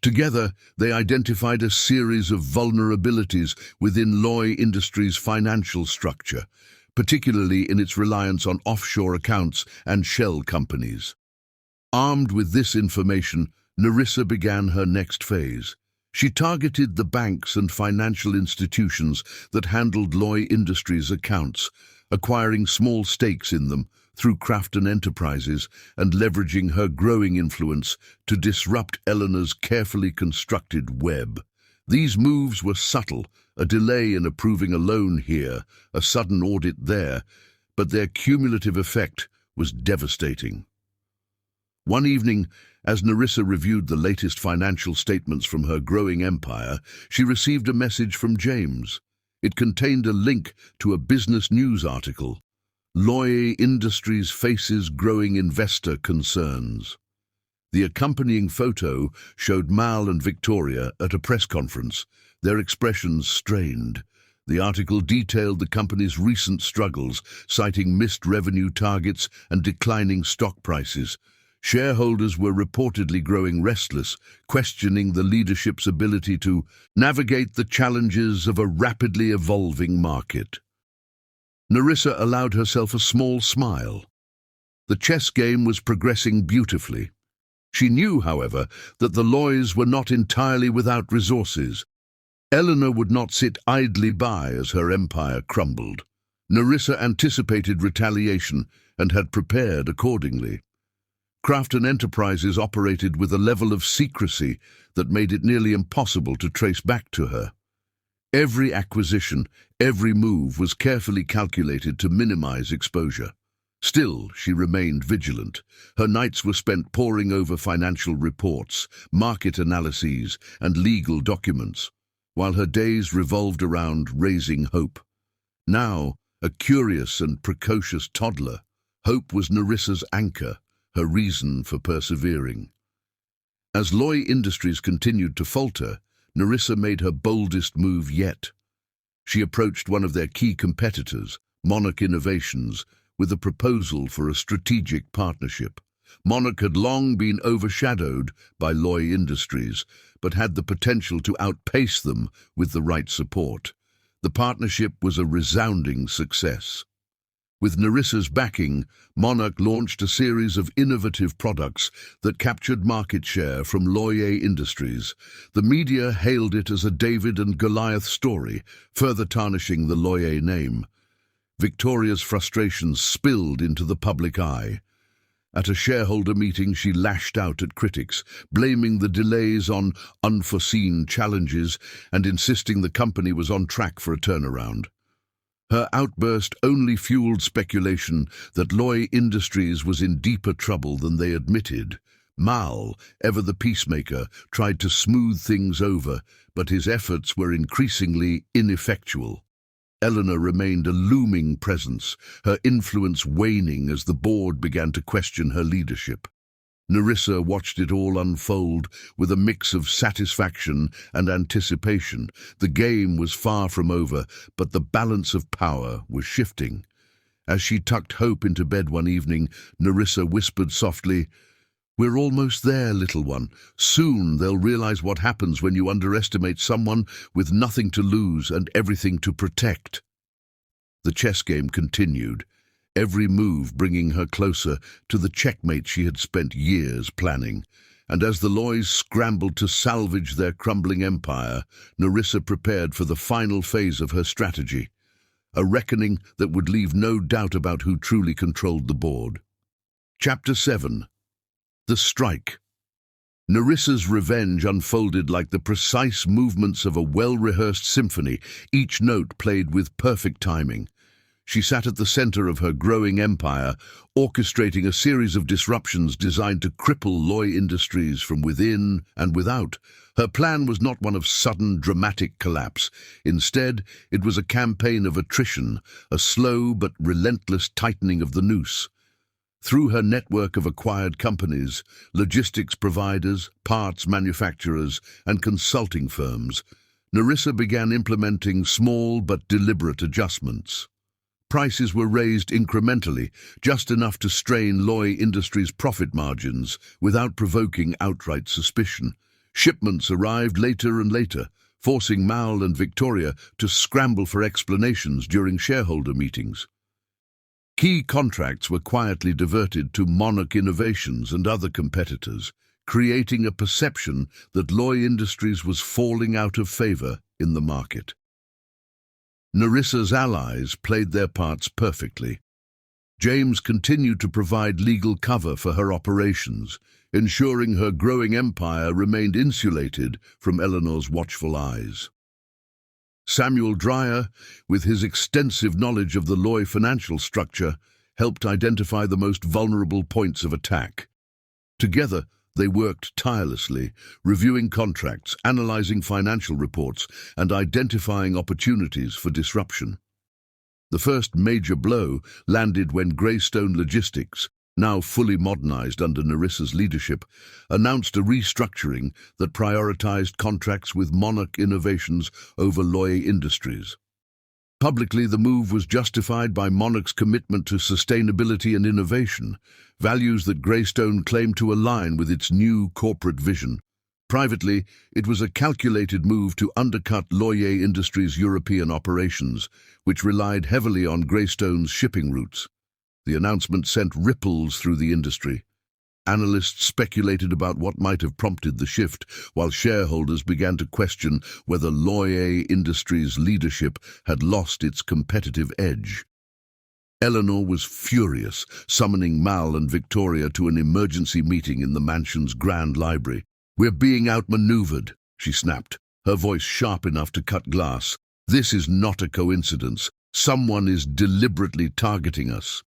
Together, they identified a series of vulnerabilities within Loye Industries' financial structure, particularly in its reliance on offshore accounts and shell companies. Armed with this information, Nerissa began her next phase. She targeted the banks and financial institutions that handled Loye Industries' accounts, acquiring small stakes in them through Crafton Enterprises and leveraging her growing influence to disrupt Eleanor's carefully constructed web. These moves were subtle, a delay in approving a loan here, a sudden audit there, but their cumulative effect was devastating. One evening, as Nerissa reviewed the latest financial statements from her growing empire, she received a message from James. It contained a link to a business news article. Loye Industries faces growing investor concerns. The accompanying photo showed Mal and Victoria at a press conference, their expressions strained. The article detailed the company's recent struggles, citing missed revenue targets and declining stock prices. Shareholders were reportedly growing restless, questioning the leadership's ability to navigate the challenges of a rapidly evolving market. Nerissa allowed herself a small smile. The chess game was progressing beautifully. She knew, however, that the Loyes were not entirely without resources. Eleanor would not sit idly by as her empire crumbled. Nerissa anticipated retaliation and had prepared accordingly. Crafton Enterprises operated with a level of secrecy that made it nearly impossible to trace back to her. Every acquisition, every move was carefully calculated to minimize exposure. Still, she remained vigilant. Her nights were spent poring over financial reports, market analyses, and legal documents, while her days revolved around raising hope. Now, a curious and precocious toddler, hope was Nerissa's anchor, her reason for persevering. As Loye Industries continued to falter, Nerissa made her boldest move yet. She approached one of their key competitors, Monarch Innovations, with a proposal for a strategic partnership. Monarch had long been overshadowed by Loye Industries, but had the potential to outpace them with the right support. The partnership was a resounding success. With Nerissa's backing, Monarch launched a series of innovative products that captured market share from Loye Industries. The media hailed it as a David and Goliath story, further tarnishing the Loye name. Victoria's frustrations spilled into the public eye. At a shareholder meeting, she lashed out at critics, blaming the delays on unforeseen challenges and insisting the company was on track for a turnaround. Her outburst only fueled speculation that Loye Industries was in deeper trouble than they admitted. Mal, ever the peacemaker, tried to smooth things over, but his efforts were increasingly ineffectual. Eleanor remained a looming presence, her influence waning as the board began to question her leadership. Nerissa watched it all unfold with a mix of satisfaction and anticipation. The game was far from over, but the balance of power was shifting. As she tucked Hope into bed one evening, Nerissa whispered softly, "We're almost there, little one. Soon they'll realize what happens when you underestimate someone with nothing to lose and everything to protect." The chess game continued, every move bringing her closer to the checkmate she had spent years planning. And as the Loyes scrambled to salvage their crumbling empire, Nerissa prepared for the final phase of her strategy, a reckoning that would leave no doubt about who truly controlled the board. Chapter 7. The Strike. Nerissa's revenge unfolded like the precise movements of a well-rehearsed symphony, each note played with perfect timing. She sat at the center of her growing empire, orchestrating a series of disruptions designed to cripple Loy Industries from within and without. Her plan was not one of sudden, dramatic collapse. Instead, it was a campaign of attrition, a slow but relentless tightening of the noose. Through her network of acquired companies, logistics providers, parts manufacturers, and consulting firms, Nerissa began implementing small but deliberate adjustments. Prices were raised incrementally, just enough to strain Loy Industries' profit margins without provoking outright suspicion. Shipments arrived later and later, forcing Mal and Victoria to scramble for explanations during shareholder meetings. Key contracts were quietly diverted to Monarch Innovations and other competitors, creating a perception that Loy Industries was falling out of favor in the market. Nerissa's allies played their parts perfectly. James continued to provide legal cover for her operations, ensuring her growing empire remained insulated from Eleanor's watchful eyes. Samuel Dreyer, with his extensive knowledge of the Loy financial structure, helped identify the most vulnerable points of attack. Together, they worked tirelessly, reviewing contracts, analyzing financial reports, and identifying opportunities for disruption. The first major blow landed when Greystone Logistics, now fully modernized under Nerissa's leadership, announced a restructuring that prioritized contracts with Monarch Innovations over Loy Industries. Publicly, the move was justified by Monarch's commitment to sustainability and innovation, values that Greystone claimed to align with its new corporate vision. Privately, it was a calculated move to undercut Loy Industries' European operations, which relied heavily on Greystone's shipping routes. The announcement sent ripples through the industry. Analysts speculated about what might have prompted the shift, while shareholders began to question whether Loy Industries' leadership had lost its competitive edge. Eleanor was furious, summoning Mal and Victoria to an emergency meeting in the mansion's grand library. "We're being outmaneuvered," she snapped, her voice sharp enough to cut glass. "This is not a coincidence. Someone is deliberately targeting us."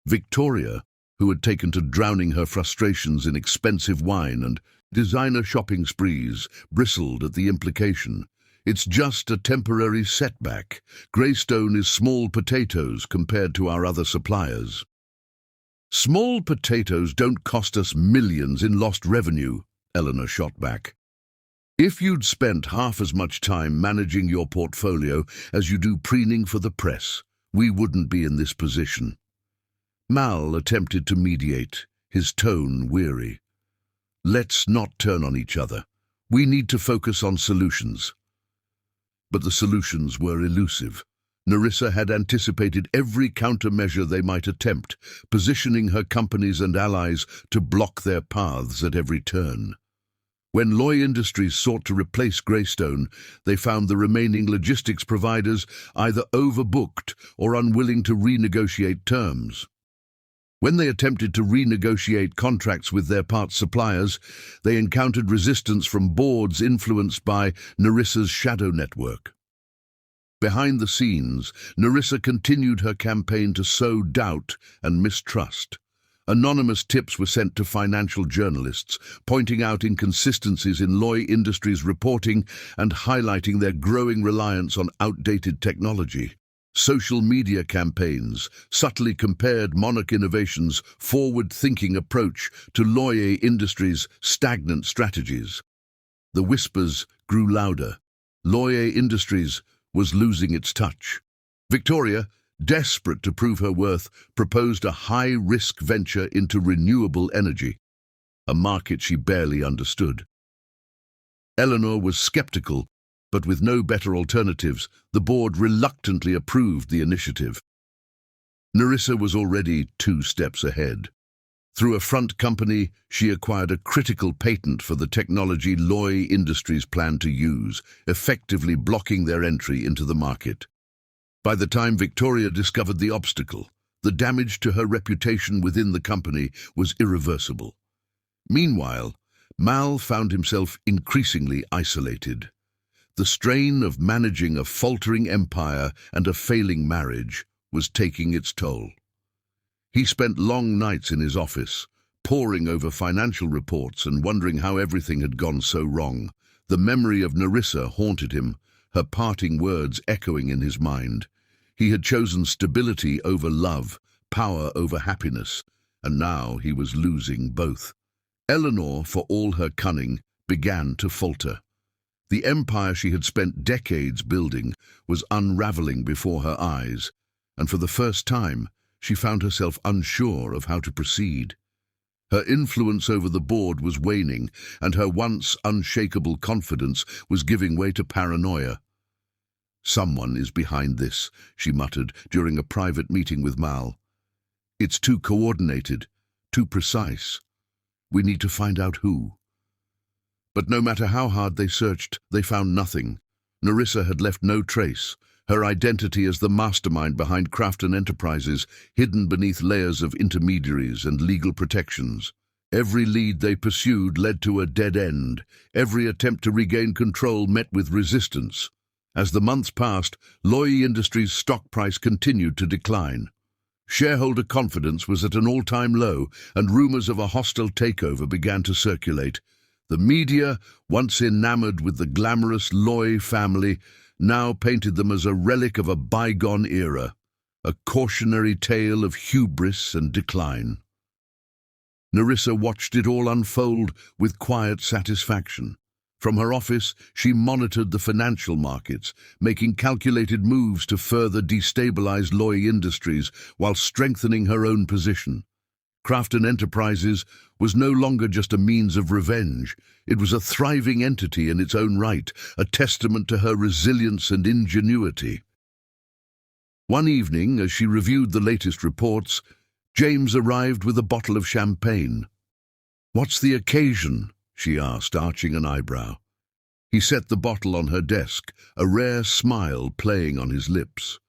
Victoria, who had taken to drowning her frustrations in expensive wine and designer shopping sprees, bristled at the implication. "It's just a temporary setback. Greystone is small potatoes compared to our other suppliers." "Small potatoes don't cost us millions in lost revenue," Eleanor shot back. "If you'd spent half as much time managing your portfolio as you do preening for the press, we wouldn't be in this position." Mal attempted to mediate, his tone weary. "Let's not turn on each other. We need to focus on solutions." But the solutions were elusive. Nerissa had anticipated every countermeasure they might attempt, positioning her companies and allies to block their paths at every turn. When Loy Industries sought to replace Greystone, they found the remaining logistics providers either overbooked or unwilling to renegotiate terms. When they attempted to renegotiate contracts with their parts suppliers, they encountered resistance from boards influenced by Nerissa's shadow network. Behind the scenes, Nerissa continued her campaign to sow doubt and mistrust. Anonymous tips were sent to financial journalists, pointing out inconsistencies in Loy Industries' reporting and highlighting their growing reliance on outdated technology. Social media campaigns subtly compared Monarch Innovations' forward-thinking approach to Loy Industries' stagnant strategies. The whispers grew louder. Loy Industries was losing its touch. Victoria, desperate to prove her worth, proposed a high-risk venture into renewable energy, a market she barely understood. Eleanor was skeptical, but with no better alternatives, the board reluctantly approved the initiative. Nerissa was already 2 steps ahead. Through a front company, she acquired a critical patent for the technology Loy Industries planned to use, effectively blocking their entry into the market. By the time Victoria discovered the obstacle, the damage to her reputation within the company was irreversible. Meanwhile, Mal found himself increasingly isolated. The strain of managing a faltering empire and a failing marriage was taking its toll. He spent long nights in his office, poring over financial reports and wondering how everything had gone so wrong. The memory of Nerissa haunted him, her parting words echoing in his mind. He had chosen stability over love, power over happiness, and now he was losing both. Eleanor, for all her cunning, began to falter. The empire she had spent decades building was unraveling before her eyes, and for the first time, she found herself unsure of how to proceed. Her influence over the board was waning, and her once unshakable confidence was giving way to paranoia. "Someone is behind this," she muttered during a private meeting with Mal. "It's too coordinated, too precise. We need to find out who." But no matter how hard they searched, they found nothing. Nerissa had left no trace, her identity as the mastermind behind Crafton Enterprises, hidden beneath layers of intermediaries and legal protections. Every lead they pursued led to a dead end. Every attempt to regain control met with resistance. As the months passed, Loy Industries' stock price continued to decline. Shareholder confidence was at an all-time low, and rumors of a hostile takeover began to circulate. The media, once enamored with the glamorous Loy family, now painted them as a relic of a bygone era, a cautionary tale of hubris and decline. Nerissa watched it all unfold with quiet satisfaction. From her office, she monitored the financial markets, making calculated moves to further destabilize Loy Industries while strengthening her own position. Crafton Enterprises was no longer just a means of revenge. It was a thriving entity in its own right, a testament to her resilience and ingenuity. One evening, as she reviewed the latest reports, James arrived with a bottle of champagne. "What's the occasion?" she asked, arching an eyebrow. He set the bottle on her desk, a rare smile playing on his lips.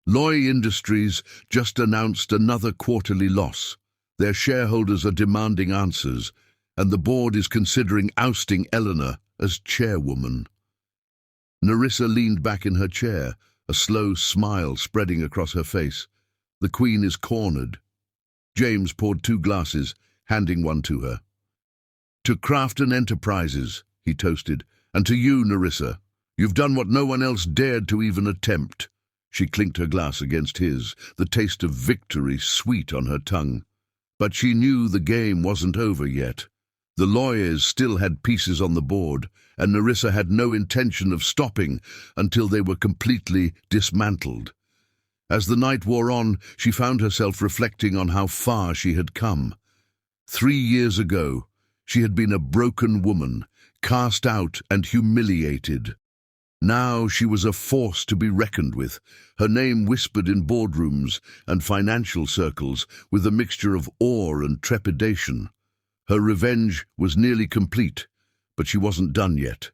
"Loy Industries just announced another quarterly loss. Their shareholders are demanding answers, and the board is considering ousting Eleanor as chairwoman." Nerissa leaned back in her chair, a slow smile spreading across her face. "The Queen is cornered." James poured 2 glasses, handing one to her. "To Crafton Enterprises," he toasted, "and to you, Nerissa. You've done what no one else dared to even attempt." She clinked her glass against his, the taste of victory sweet on her tongue. But she knew the game wasn't over yet. The lawyers still had pieces on the board, and Nerissa had no intention of stopping until they were completely dismantled. As the night wore on, she found herself reflecting on how far she had come. 3 years ago, she had been a broken woman, cast out and humiliated. Now she was a force to be reckoned with, her name whispered in boardrooms and financial circles with a mixture of awe and trepidation. Her revenge was nearly complete, but she wasn't done yet.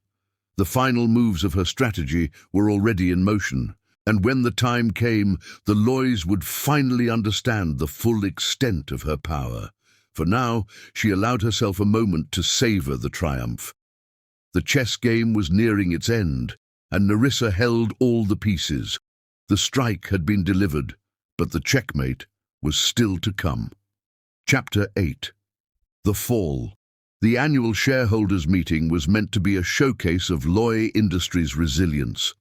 The final moves of her strategy were already in motion, and when the time came, the Loys would finally understand the full extent of her power. For now, she allowed herself a moment to savor the triumph. The chess game was nearing its end, and Nerissa held all the pieces. The strike had been delivered, but the checkmate was still to come. Chapter 8. The Fall. The annual shareholders' meeting was meant to be a showcase of Loy Industries' resilience.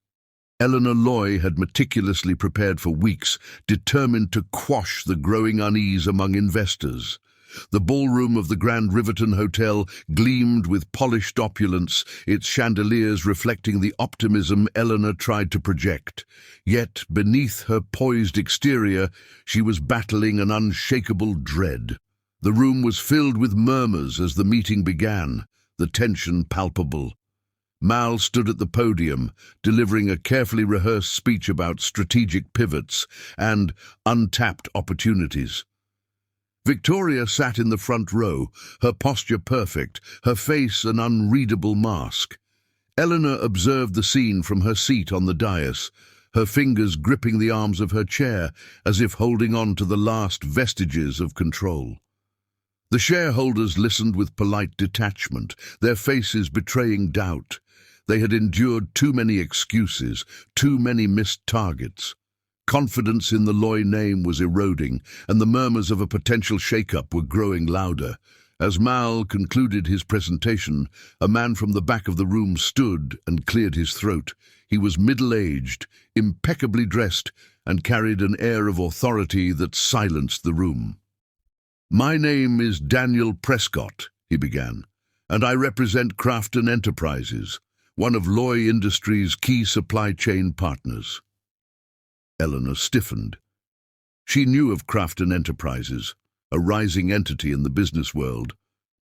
Eleanor Loy had meticulously prepared for weeks, determined to quash the growing unease among investors. The ballroom of the Grand Riverton Hotel gleamed with polished opulence, its chandeliers reflecting the optimism Eleanor tried to project. Yet, beneath her poised exterior, she was battling an unshakable dread. The room was filled with murmurs as the meeting began, the tension palpable. Mal stood at the podium, delivering a carefully rehearsed speech about strategic pivots and untapped opportunities. Victoria sat in the front row, her posture perfect, her face an unreadable mask. Eleanor observed the scene from her seat on the dais, her fingers gripping the arms of her chair as if holding on to the last vestiges of control. The shareholders listened with polite detachment, their faces betraying doubt. They had endured too many excuses, too many missed targets. Confidence in the Loy name was eroding, and the murmurs of a potential shake-up were growing louder. As Mal concluded his presentation, a man from the back of the room stood and cleared his throat. He was middle-aged, impeccably dressed, and carried an air of authority that silenced the room. "My name is Daniel Prescott," he began, "and I represent Crafton Enterprises, one of Loy Industries' key supply chain partners." Eleanor stiffened. She knew of Crafton Enterprises, a rising entity in the business world,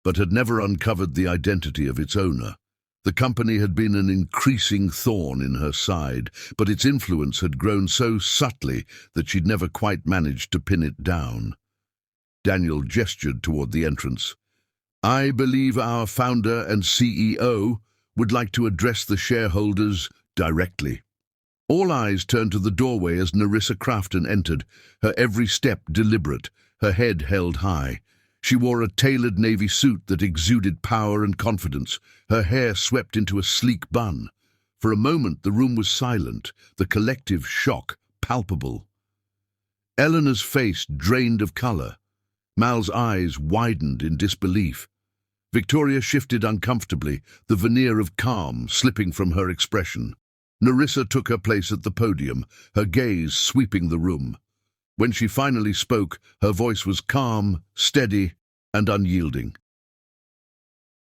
but had never uncovered the identity of its owner. The company had been an increasing thorn in her side, but its influence had grown so subtly that she'd never quite managed to pin it down. Daniel gestured toward the entrance. "I believe our founder and CEO would like to address the shareholders directly." All eyes turned to the doorway as Nerissa Crafton entered, her every step deliberate, her head held high. She wore a tailored navy suit that exuded power and confidence, her hair swept into a sleek bun. For a moment the room was silent, the collective shock palpable. Eleanor's face drained of color. Mal's eyes widened in disbelief. Victoria shifted uncomfortably, the veneer of calm slipping from her expression. Nerissa took her place at the podium, her gaze sweeping the room. When she finally spoke, her voice was calm, steady, and unyielding.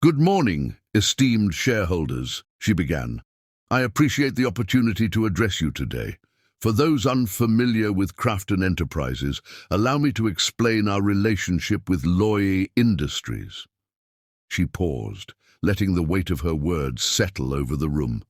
"Good morning, esteemed shareholders," she began. "I appreciate the opportunity to address you today. For those unfamiliar with Crafton Enterprises, allow me to explain our relationship with Loy Industries." She paused, letting the weight of her words settle over the room.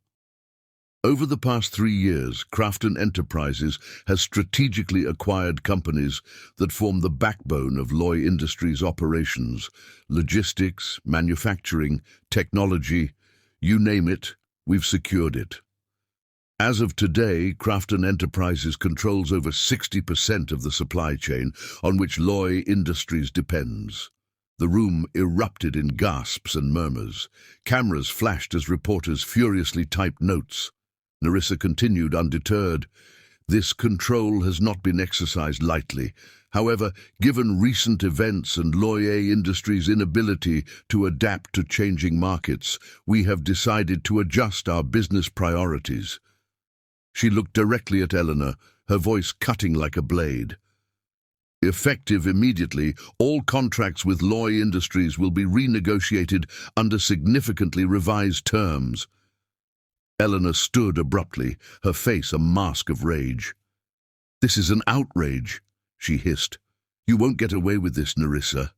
Over the past 3 years, Crafton Enterprises has strategically acquired companies that form the backbone of Loy Industries' operations: logistics, manufacturing, technology, you name it, we've secured it. As of today, Crafton Enterprises controls over 60% of the supply chain on which Loy Industries depends. The room erupted in gasps and murmurs. Cameras flashed as reporters furiously typed notes. Nerissa continued undeterred. "This control has not been exercised lightly. However, given recent events and Loy Industries' inability to adapt to changing markets, we have decided to adjust our business priorities." She looked directly at Eleanor, her voice cutting like a blade. "Effective immediately, all contracts with Loy Industries will be renegotiated under significantly revised terms." Eleanor stood abruptly, her face a mask of rage. "This is an outrage," she hissed. "You won't get away with this, Nerissa."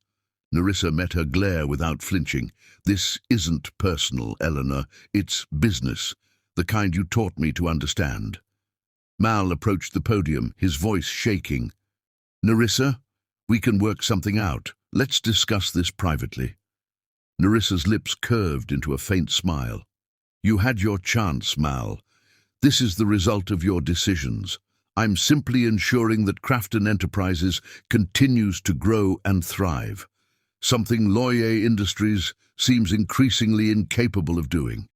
Nerissa met her glare without flinching. "This isn't personal, Eleanor. It's business, the kind you taught me to understand." Mal approached the podium, his voice shaking. "Nerissa, we can work something out. Let's discuss this privately." Nerissa's lips curved into a faint smile. "You had your chance, Mal. This is the result of your decisions. I'm simply ensuring that Crafton Enterprises continues to grow and thrive, something Loy Industries seems increasingly incapable of doing."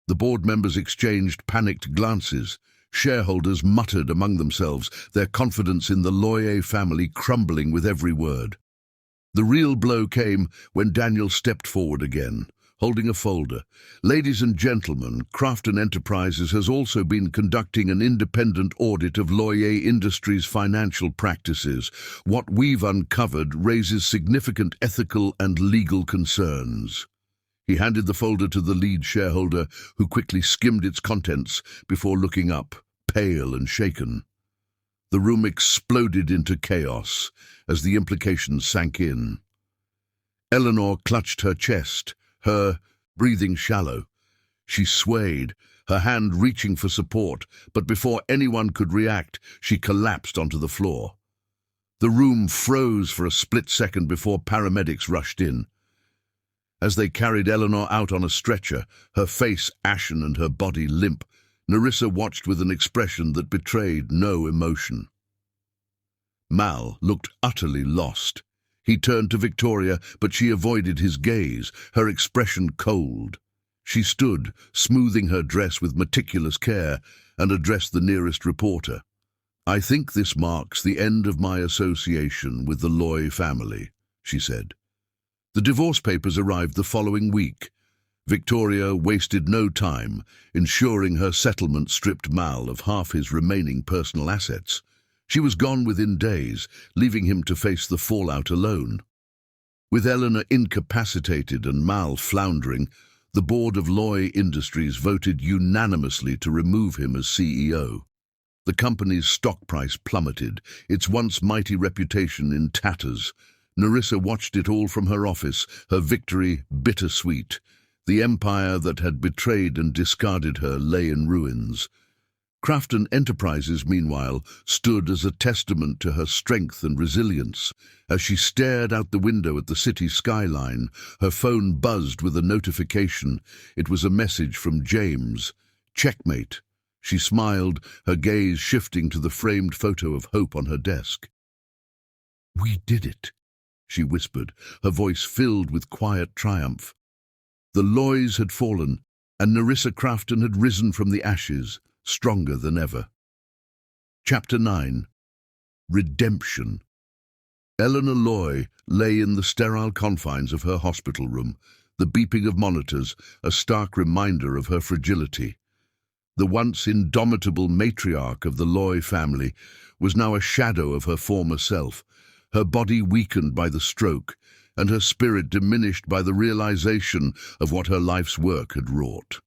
The board members exchanged panicked glances. Shareholders muttered among themselves, their confidence in the Loy family crumbling with every word. The real blow came when Daniel stepped forward again, holding a folder. "Ladies and gentlemen, Crafton Enterprises has also been conducting an independent audit of Loy Industries' financial practices. What we've uncovered raises significant ethical and legal concerns." He handed the folder to the lead shareholder, who quickly skimmed its contents before looking up, pale and shaken. The room exploded into chaos as the implications sank in. Eleanor clutched her chest, her breathing shallow. She swayed, her hand reaching for support, but before anyone could react, she collapsed onto the floor. The room froze for a split second before paramedics rushed in. As they carried Eleanor out on a stretcher, her face ashen and her body limp, Nerissa watched with an expression that betrayed no emotion. Mal looked utterly lost. He turned to Victoria, but she avoided his gaze, her expression cold. She stood, smoothing her dress with meticulous care, and addressed the nearest reporter. "I think this marks the end of my association with the Loy family," she said. The divorce papers arrived the following week. Victoria wasted no time, ensuring her settlement stripped Mal of half his remaining personal assets. She was gone within days, leaving him to face the fallout alone. With Eleanor incapacitated and Mal floundering, the board of Loy Industries voted unanimously to remove him as CEO. The company's stock price plummeted, its once mighty reputation in tatters. Nerissa watched it all from her office, her victory bittersweet. The empire that had betrayed and discarded her lay in ruins. Crafton Enterprises, meanwhile, stood as a testament to her strength and resilience. As she stared out the window at the city skyline, her phone buzzed with a notification. It was a message from James. "Checkmate." She smiled, her gaze shifting to the framed photo of Hope on her desk. "We did it," she whispered, her voice filled with quiet triumph. The Loys had fallen, and Nerissa Crafton had risen from the ashes, stronger than ever. Chapter 9. Redemption. Eleanor Loy lay in the sterile confines of her hospital room, the beeping of monitors a stark reminder of her fragility. The once indomitable matriarch of the Loy family was now a shadow of her former self, her body weakened by the stroke, and her spirit diminished by the realization of what her life's work had wrought.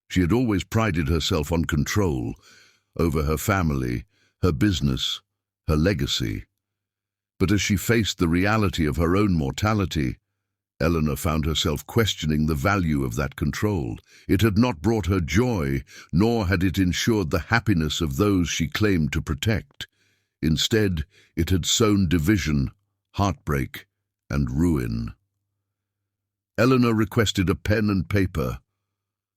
She had always prided herself on control over her family, her business, her legacy. But as she faced the reality of her own mortality, Eleanor found herself questioning the value of that control. It had not brought her joy, nor had it ensured the happiness of those she claimed to protect. Instead, it had sown division, heartbreak, and ruin. Eleanor requested a pen and paper.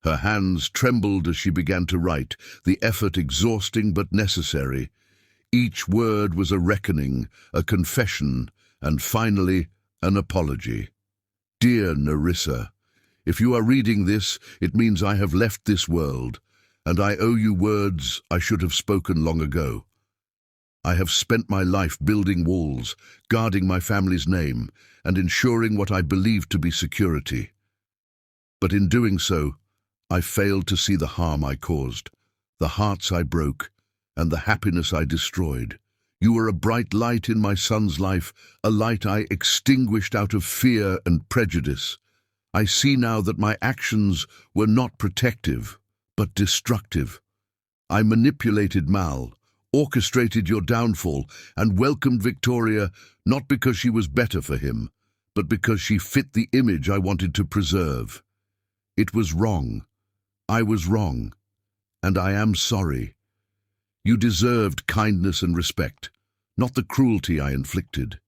Her hands trembled as she began to write, the effort exhausting but necessary. Each word was a reckoning, a confession, and finally, an apology. "Dear Nerissa, if you are reading this, it means I have left this world, and I owe you words I should have spoken long ago. I have spent my life building walls, guarding my family's name, and ensuring what I believed to be security. But in doing so, I failed to see the harm I caused, the hearts I broke, and the happiness I destroyed. You were a bright light in my son's life, a light I extinguished out of fear and prejudice. I see now that my actions were not protective, but destructive. I manipulated Mal, orchestrated your downfall, and welcomed Victoria not because she was better for him, but because she fit the image I wanted to preserve. It was wrong. I was wrong, and I am sorry. You deserved kindness and respect, not the cruelty I inflicted.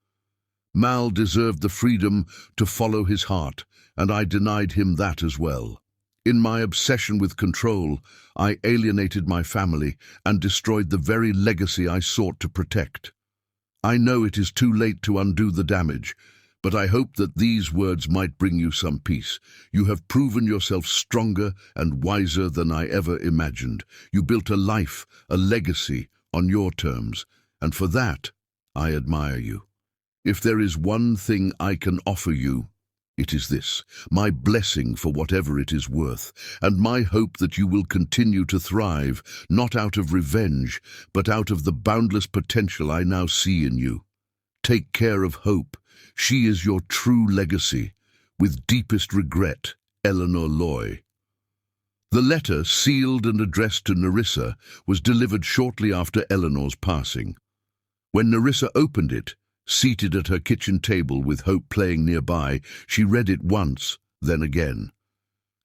Mal deserved the freedom to follow his heart, and I denied him that as well. In my obsession with control, I alienated my family and destroyed the very legacy I sought to protect. I know it is too late to undo the damage, but I hope that these words might bring you some peace. You have proven yourself stronger and wiser than I ever imagined. You built a life, a legacy, on your terms, and for that, I admire you. If there is one thing I can offer you, it is this, my blessing for whatever it is worth, and my hope that you will continue to thrive, not out of revenge, but out of the boundless potential I now see in you. Take care of Hope. She is your true legacy. With deepest regret, Eleanor Loy. The letter, sealed and addressed to Nerissa, was delivered shortly after Eleanor's passing. When Nerissa opened it, seated at her kitchen table with Hope playing nearby, she read it once, then again.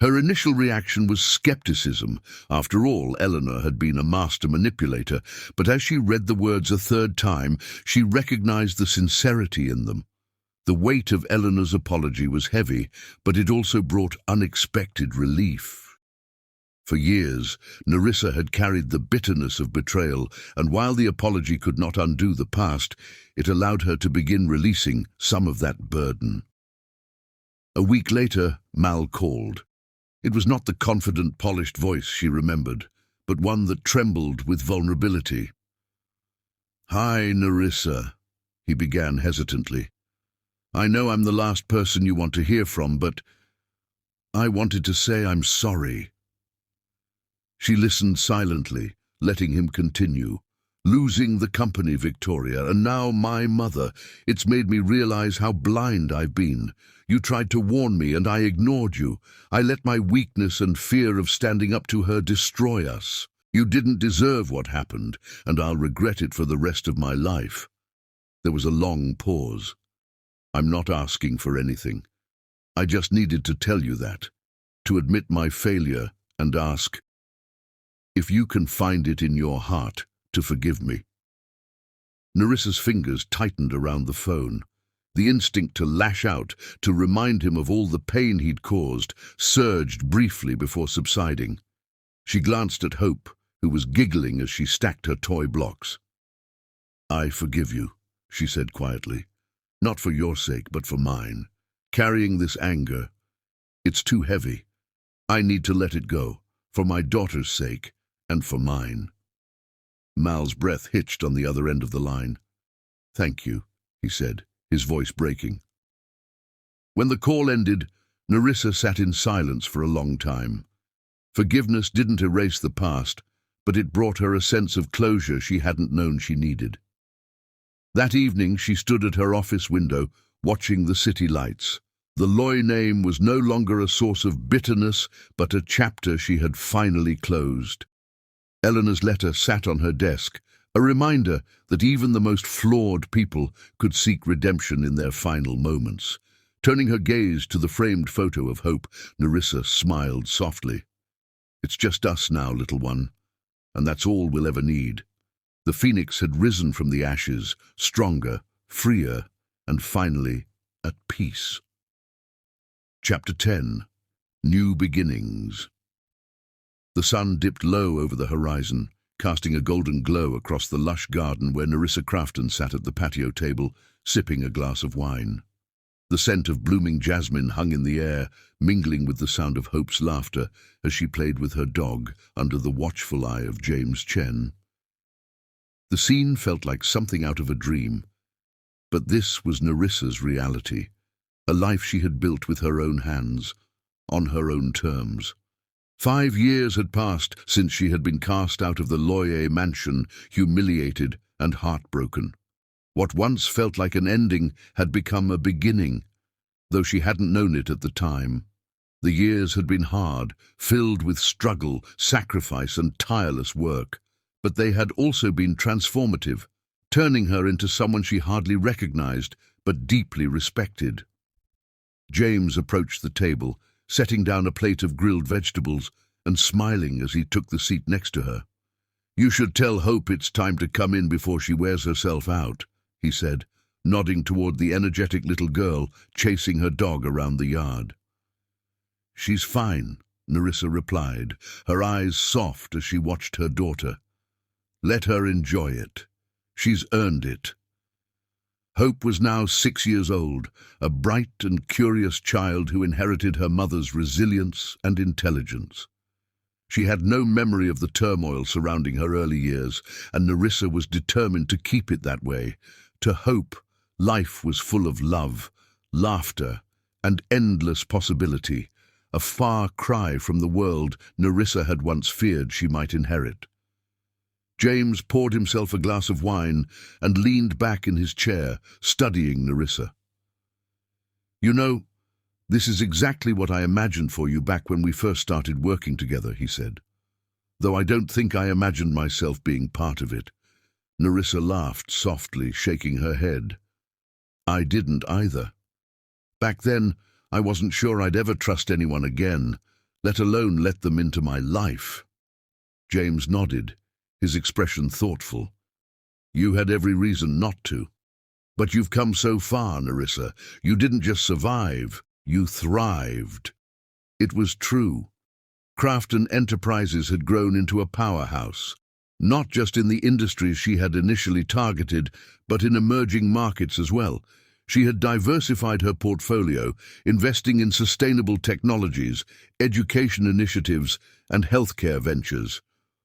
Her initial reaction was skepticism. After all, Eleanor had been a master manipulator, but as she read the words a third time, she recognized the sincerity in them. The weight of Eleanor's apology was heavy, but it also brought unexpected relief. For years, Nerissa had carried the bitterness of betrayal, and while the apology could not undo the past, it allowed her to begin releasing some of that burden. A week later, Mal called. It was not the confident, polished voice she remembered, but one that trembled with vulnerability. "Hi, Nerissa," he began hesitantly. "I know I'm the last person you want to hear from, but I wanted to say I'm sorry." She listened silently, letting him continue. "Losing the company, Victoria, and now my mother. It's made me realize how blind I've been. You tried to warn me, and I ignored you. I let my weakness and fear of standing up to her destroy us. You didn't deserve what happened, and I'll regret it for the rest of my life." There was a long pause. "I'm not asking for anything. I just needed to tell you that, to admit my failure and ask if you can find it in your heart to forgive me." Nerissa's fingers tightened around the phone. The instinct to lash out, to remind him of all the pain he'd caused, surged briefly before subsiding. She glanced at Hope, who was giggling as she stacked her toy blocks. "I forgive you," she said quietly. "Not for your sake, but for mine. Carrying this anger, it's too heavy. I need to let it go, for my daughter's sake, and for mine." Mal's breath hitched on the other end of the line. "Thank you," he said, his voice breaking. When the call ended, Nerissa sat in silence for a long time. Forgiveness didn't erase the past, but it brought her a sense of closure she hadn't known she needed. That evening she stood at her office window, watching the city lights. The Loy name was no longer a source of bitterness, but a chapter she had finally closed. Eleanor's letter sat on her desk, a reminder that even the most flawed people could seek redemption in their final moments. Turning her gaze to the framed photo of Hope, Nerissa smiled softly. "It's just us now, little one, and that's all we'll ever need." The phoenix had risen from the ashes, stronger, freer, and finally at peace. Chapter 10. New Beginnings. The sun dipped low over the horizon, casting a golden glow across the lush garden where Nerissa Crafton sat at the patio table, sipping a glass of wine. The scent of blooming jasmine hung in the air, mingling with the sound of Hope's laughter as she played with her dog under the watchful eye of James Chen. The scene felt like something out of a dream, but this was Nerissa's reality, a life she had built with her own hands, on her own terms. 5 years had passed since she had been cast out of the Loyer mansion, humiliated and heartbroken. What once felt like an ending had become a beginning, though she hadn't known it at the time. The years had been hard, filled with struggle, sacrifice, and tireless work, but they had also been transformative, turning her into someone she hardly recognized but deeply respected. James approached the table, setting down a plate of grilled vegetables and smiling as he took the seat next to her. "You should tell Hope it's time to come in before she wears herself out," he said, nodding toward the energetic little girl chasing her dog around the yard. "She's fine," Nerissa replied, her eyes soft as she watched her daughter. "Let her enjoy it. She's earned it." Hope was now 6 years old, a bright and curious child who inherited her mother's resilience and intelligence. She had no memory of the turmoil surrounding her early years, and Nerissa was determined to keep it that way. To Hope, life was full of love, laughter, and endless possibility, a far cry from the world Nerissa had once feared she might inherit. James poured himself a glass of wine and leaned back in his chair, studying Nerissa. "You know, this is exactly what I imagined for you back when we first started working together," he said. "Though I don't think I imagined myself being part of it." Nerissa laughed softly, shaking her head. "I didn't either. Back then, I wasn't sure I'd ever trust anyone again, let alone let them into my life." James nodded, his expression thoughtful. "You had every reason not to. But you've come so far, Nerissa. You didn't just survive, you thrived." It was true. Crafton Enterprises had grown into a powerhouse, not just in the industries she had initially targeted, but in emerging markets as well. She had diversified her portfolio, investing in sustainable technologies, education initiatives, and healthcare ventures.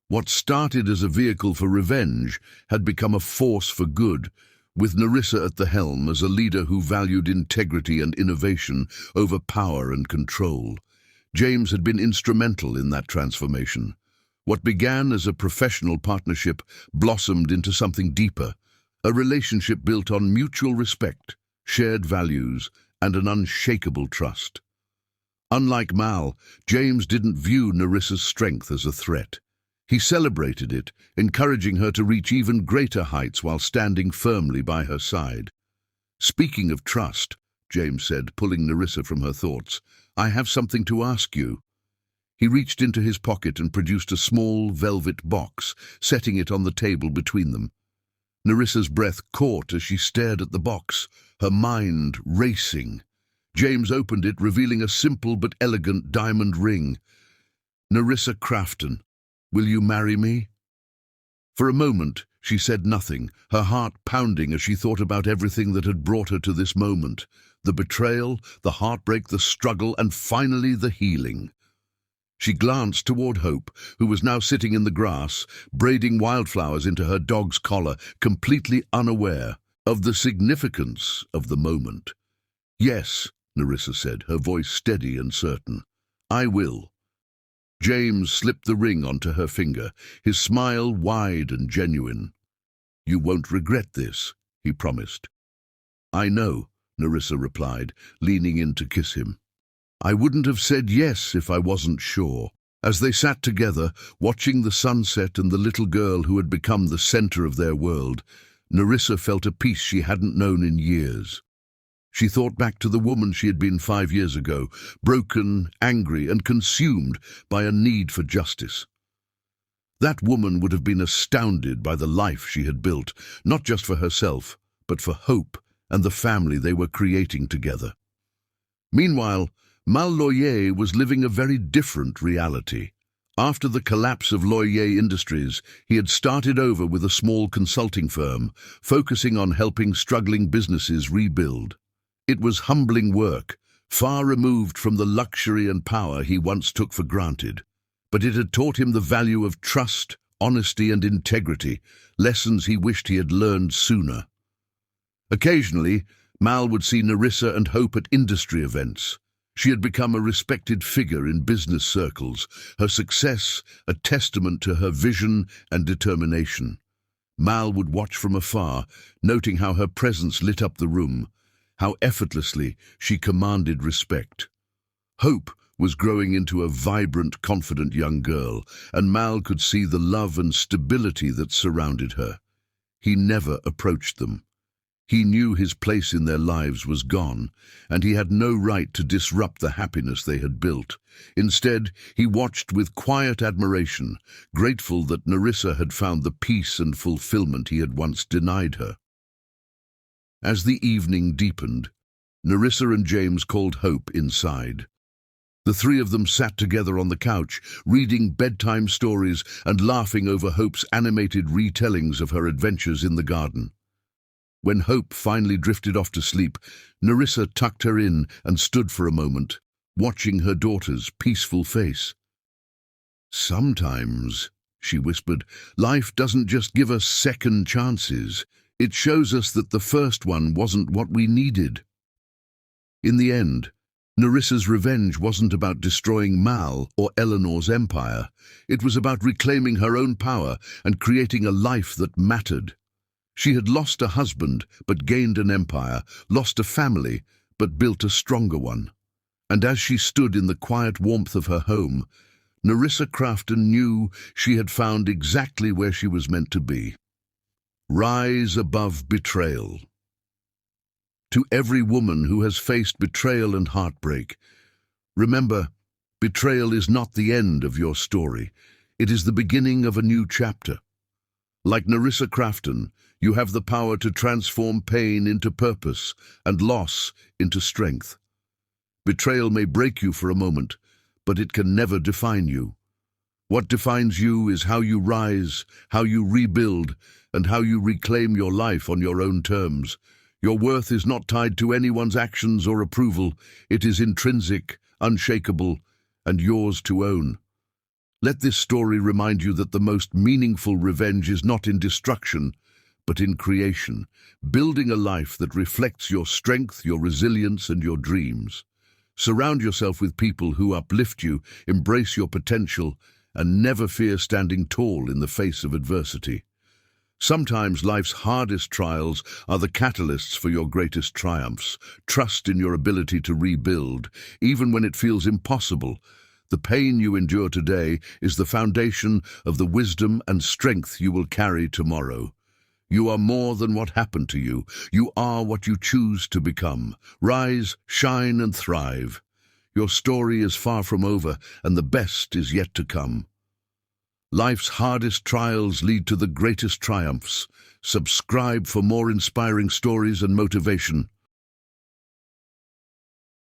What started as a vehicle for revenge had become a force for good, with Nerissa at the helm as a leader who valued integrity and innovation over power and control. James had been instrumental in that transformation. What began as a professional partnership blossomed into something deeper, a relationship built on mutual respect, shared values, and an unshakable trust. Unlike Mal, James didn't view Nerissa's strength as a threat. He celebrated it, encouraging her to reach even greater heights while standing firmly by her side. "Speaking of trust," James said, pulling Nerissa from her thoughts, "I have something to ask you." He reached into his pocket and produced a small velvet box, setting it on the table between them. Nerissa's breath caught as she stared at the box, her mind racing. James opened it, revealing a simple but elegant diamond ring. "Nerissa Crafton, will you marry me?" For a moment, she said nothing, her heart pounding as she thought about everything that had brought her to this moment. The betrayal, the heartbreak, the struggle, and finally the healing. She glanced toward Hope, who was now sitting in the grass, braiding wildflowers into her dog's collar, completely unaware of the significance of the moment. "Yes," Nerissa said, her voice steady and certain. "I will." James slipped the ring onto her finger, his smile wide and genuine. "You won't regret this," he promised. "I know," Nerissa replied, leaning in to kiss him. "I wouldn't have said yes if I wasn't sure." As they sat together, watching the sunset and the little girl who had become the center of their world, Nerissa felt a peace she hadn't known in years. She thought back to the woman she had been 5 years ago, broken, angry, and consumed by a need for justice. That woman would have been astounded by the life she had built, not just for herself, but for Hope and the family they were creating together. Meanwhile, Mal Loyer was living a very different reality. After the collapse of Loyer Industries, he had started over with a small consulting firm, focusing on helping struggling businesses rebuild. It was humbling work, far removed from the luxury and power he once took for granted. But it had taught him the value of trust, honesty, and integrity, lessons he wished he had learned sooner. Occasionally, Mal would see Nerissa and Hope at industry events. She had become a respected figure in business circles, her success a testament to her vision and determination. Mal would watch from afar, noting how her presence lit up the room, how effortlessly she commanded respect. Hope was growing into a vibrant, confident young girl, and Mal could see the love and stability that surrounded her. He never approached them. He knew his place in their lives was gone, and he had no right to disrupt the happiness they had built. Instead, he watched with quiet admiration, grateful that Nerissa had found the peace and fulfillment he had once denied her. As the evening deepened, Nerissa and James called Hope inside. The three of them sat together on the couch, reading bedtime stories and laughing over Hope's animated retellings of her adventures in the garden. When Hope finally drifted off to sleep, Nerissa tucked her in and stood for a moment, watching her daughter's peaceful face. "Sometimes," she whispered, "life doesn't just give us second chances. It shows us that the first one wasn't what we needed." In the end, Nerissa's revenge wasn't about destroying Mal or Eleanor's empire. It was about reclaiming her own power and creating a life that mattered. She had lost a husband, but gained an empire, lost a family, but built a stronger one. And as she stood in the quiet warmth of her home, Nerissa Crafton knew she had found exactly where she was meant to be. Rise above betrayal. To every woman who has faced betrayal and heartbreak, remember, betrayal is not the end of your story. It is the beginning of a new chapter. Like Nerissa Crafton, you have the power to transform pain into purpose and loss into strength. Betrayal may break you for a moment, but it can never define you. What defines you is how you rise, how you rebuild, and how you reclaim your life on your own terms. Your worth is not tied to anyone's actions or approval. It is intrinsic, unshakable, and yours to own. Let this story remind you that the most meaningful revenge is not in destruction, but in creation, building a life that reflects your strength, your resilience, and your dreams. Surround yourself with people who uplift you, embrace your potential, and never fear standing tall in the face of adversity. Sometimes life's hardest trials are the catalysts for your greatest triumphs. Trust in your ability to rebuild, even when it feels impossible. The pain you endure today is the foundation of the wisdom and strength you will carry tomorrow. You are more than what happened to you. You are what you choose to become. Rise, shine, and thrive. Your story is far from over, and the best is yet to come. Life's hardest trials lead to the greatest triumphs. Subscribe for more inspiring stories and motivation.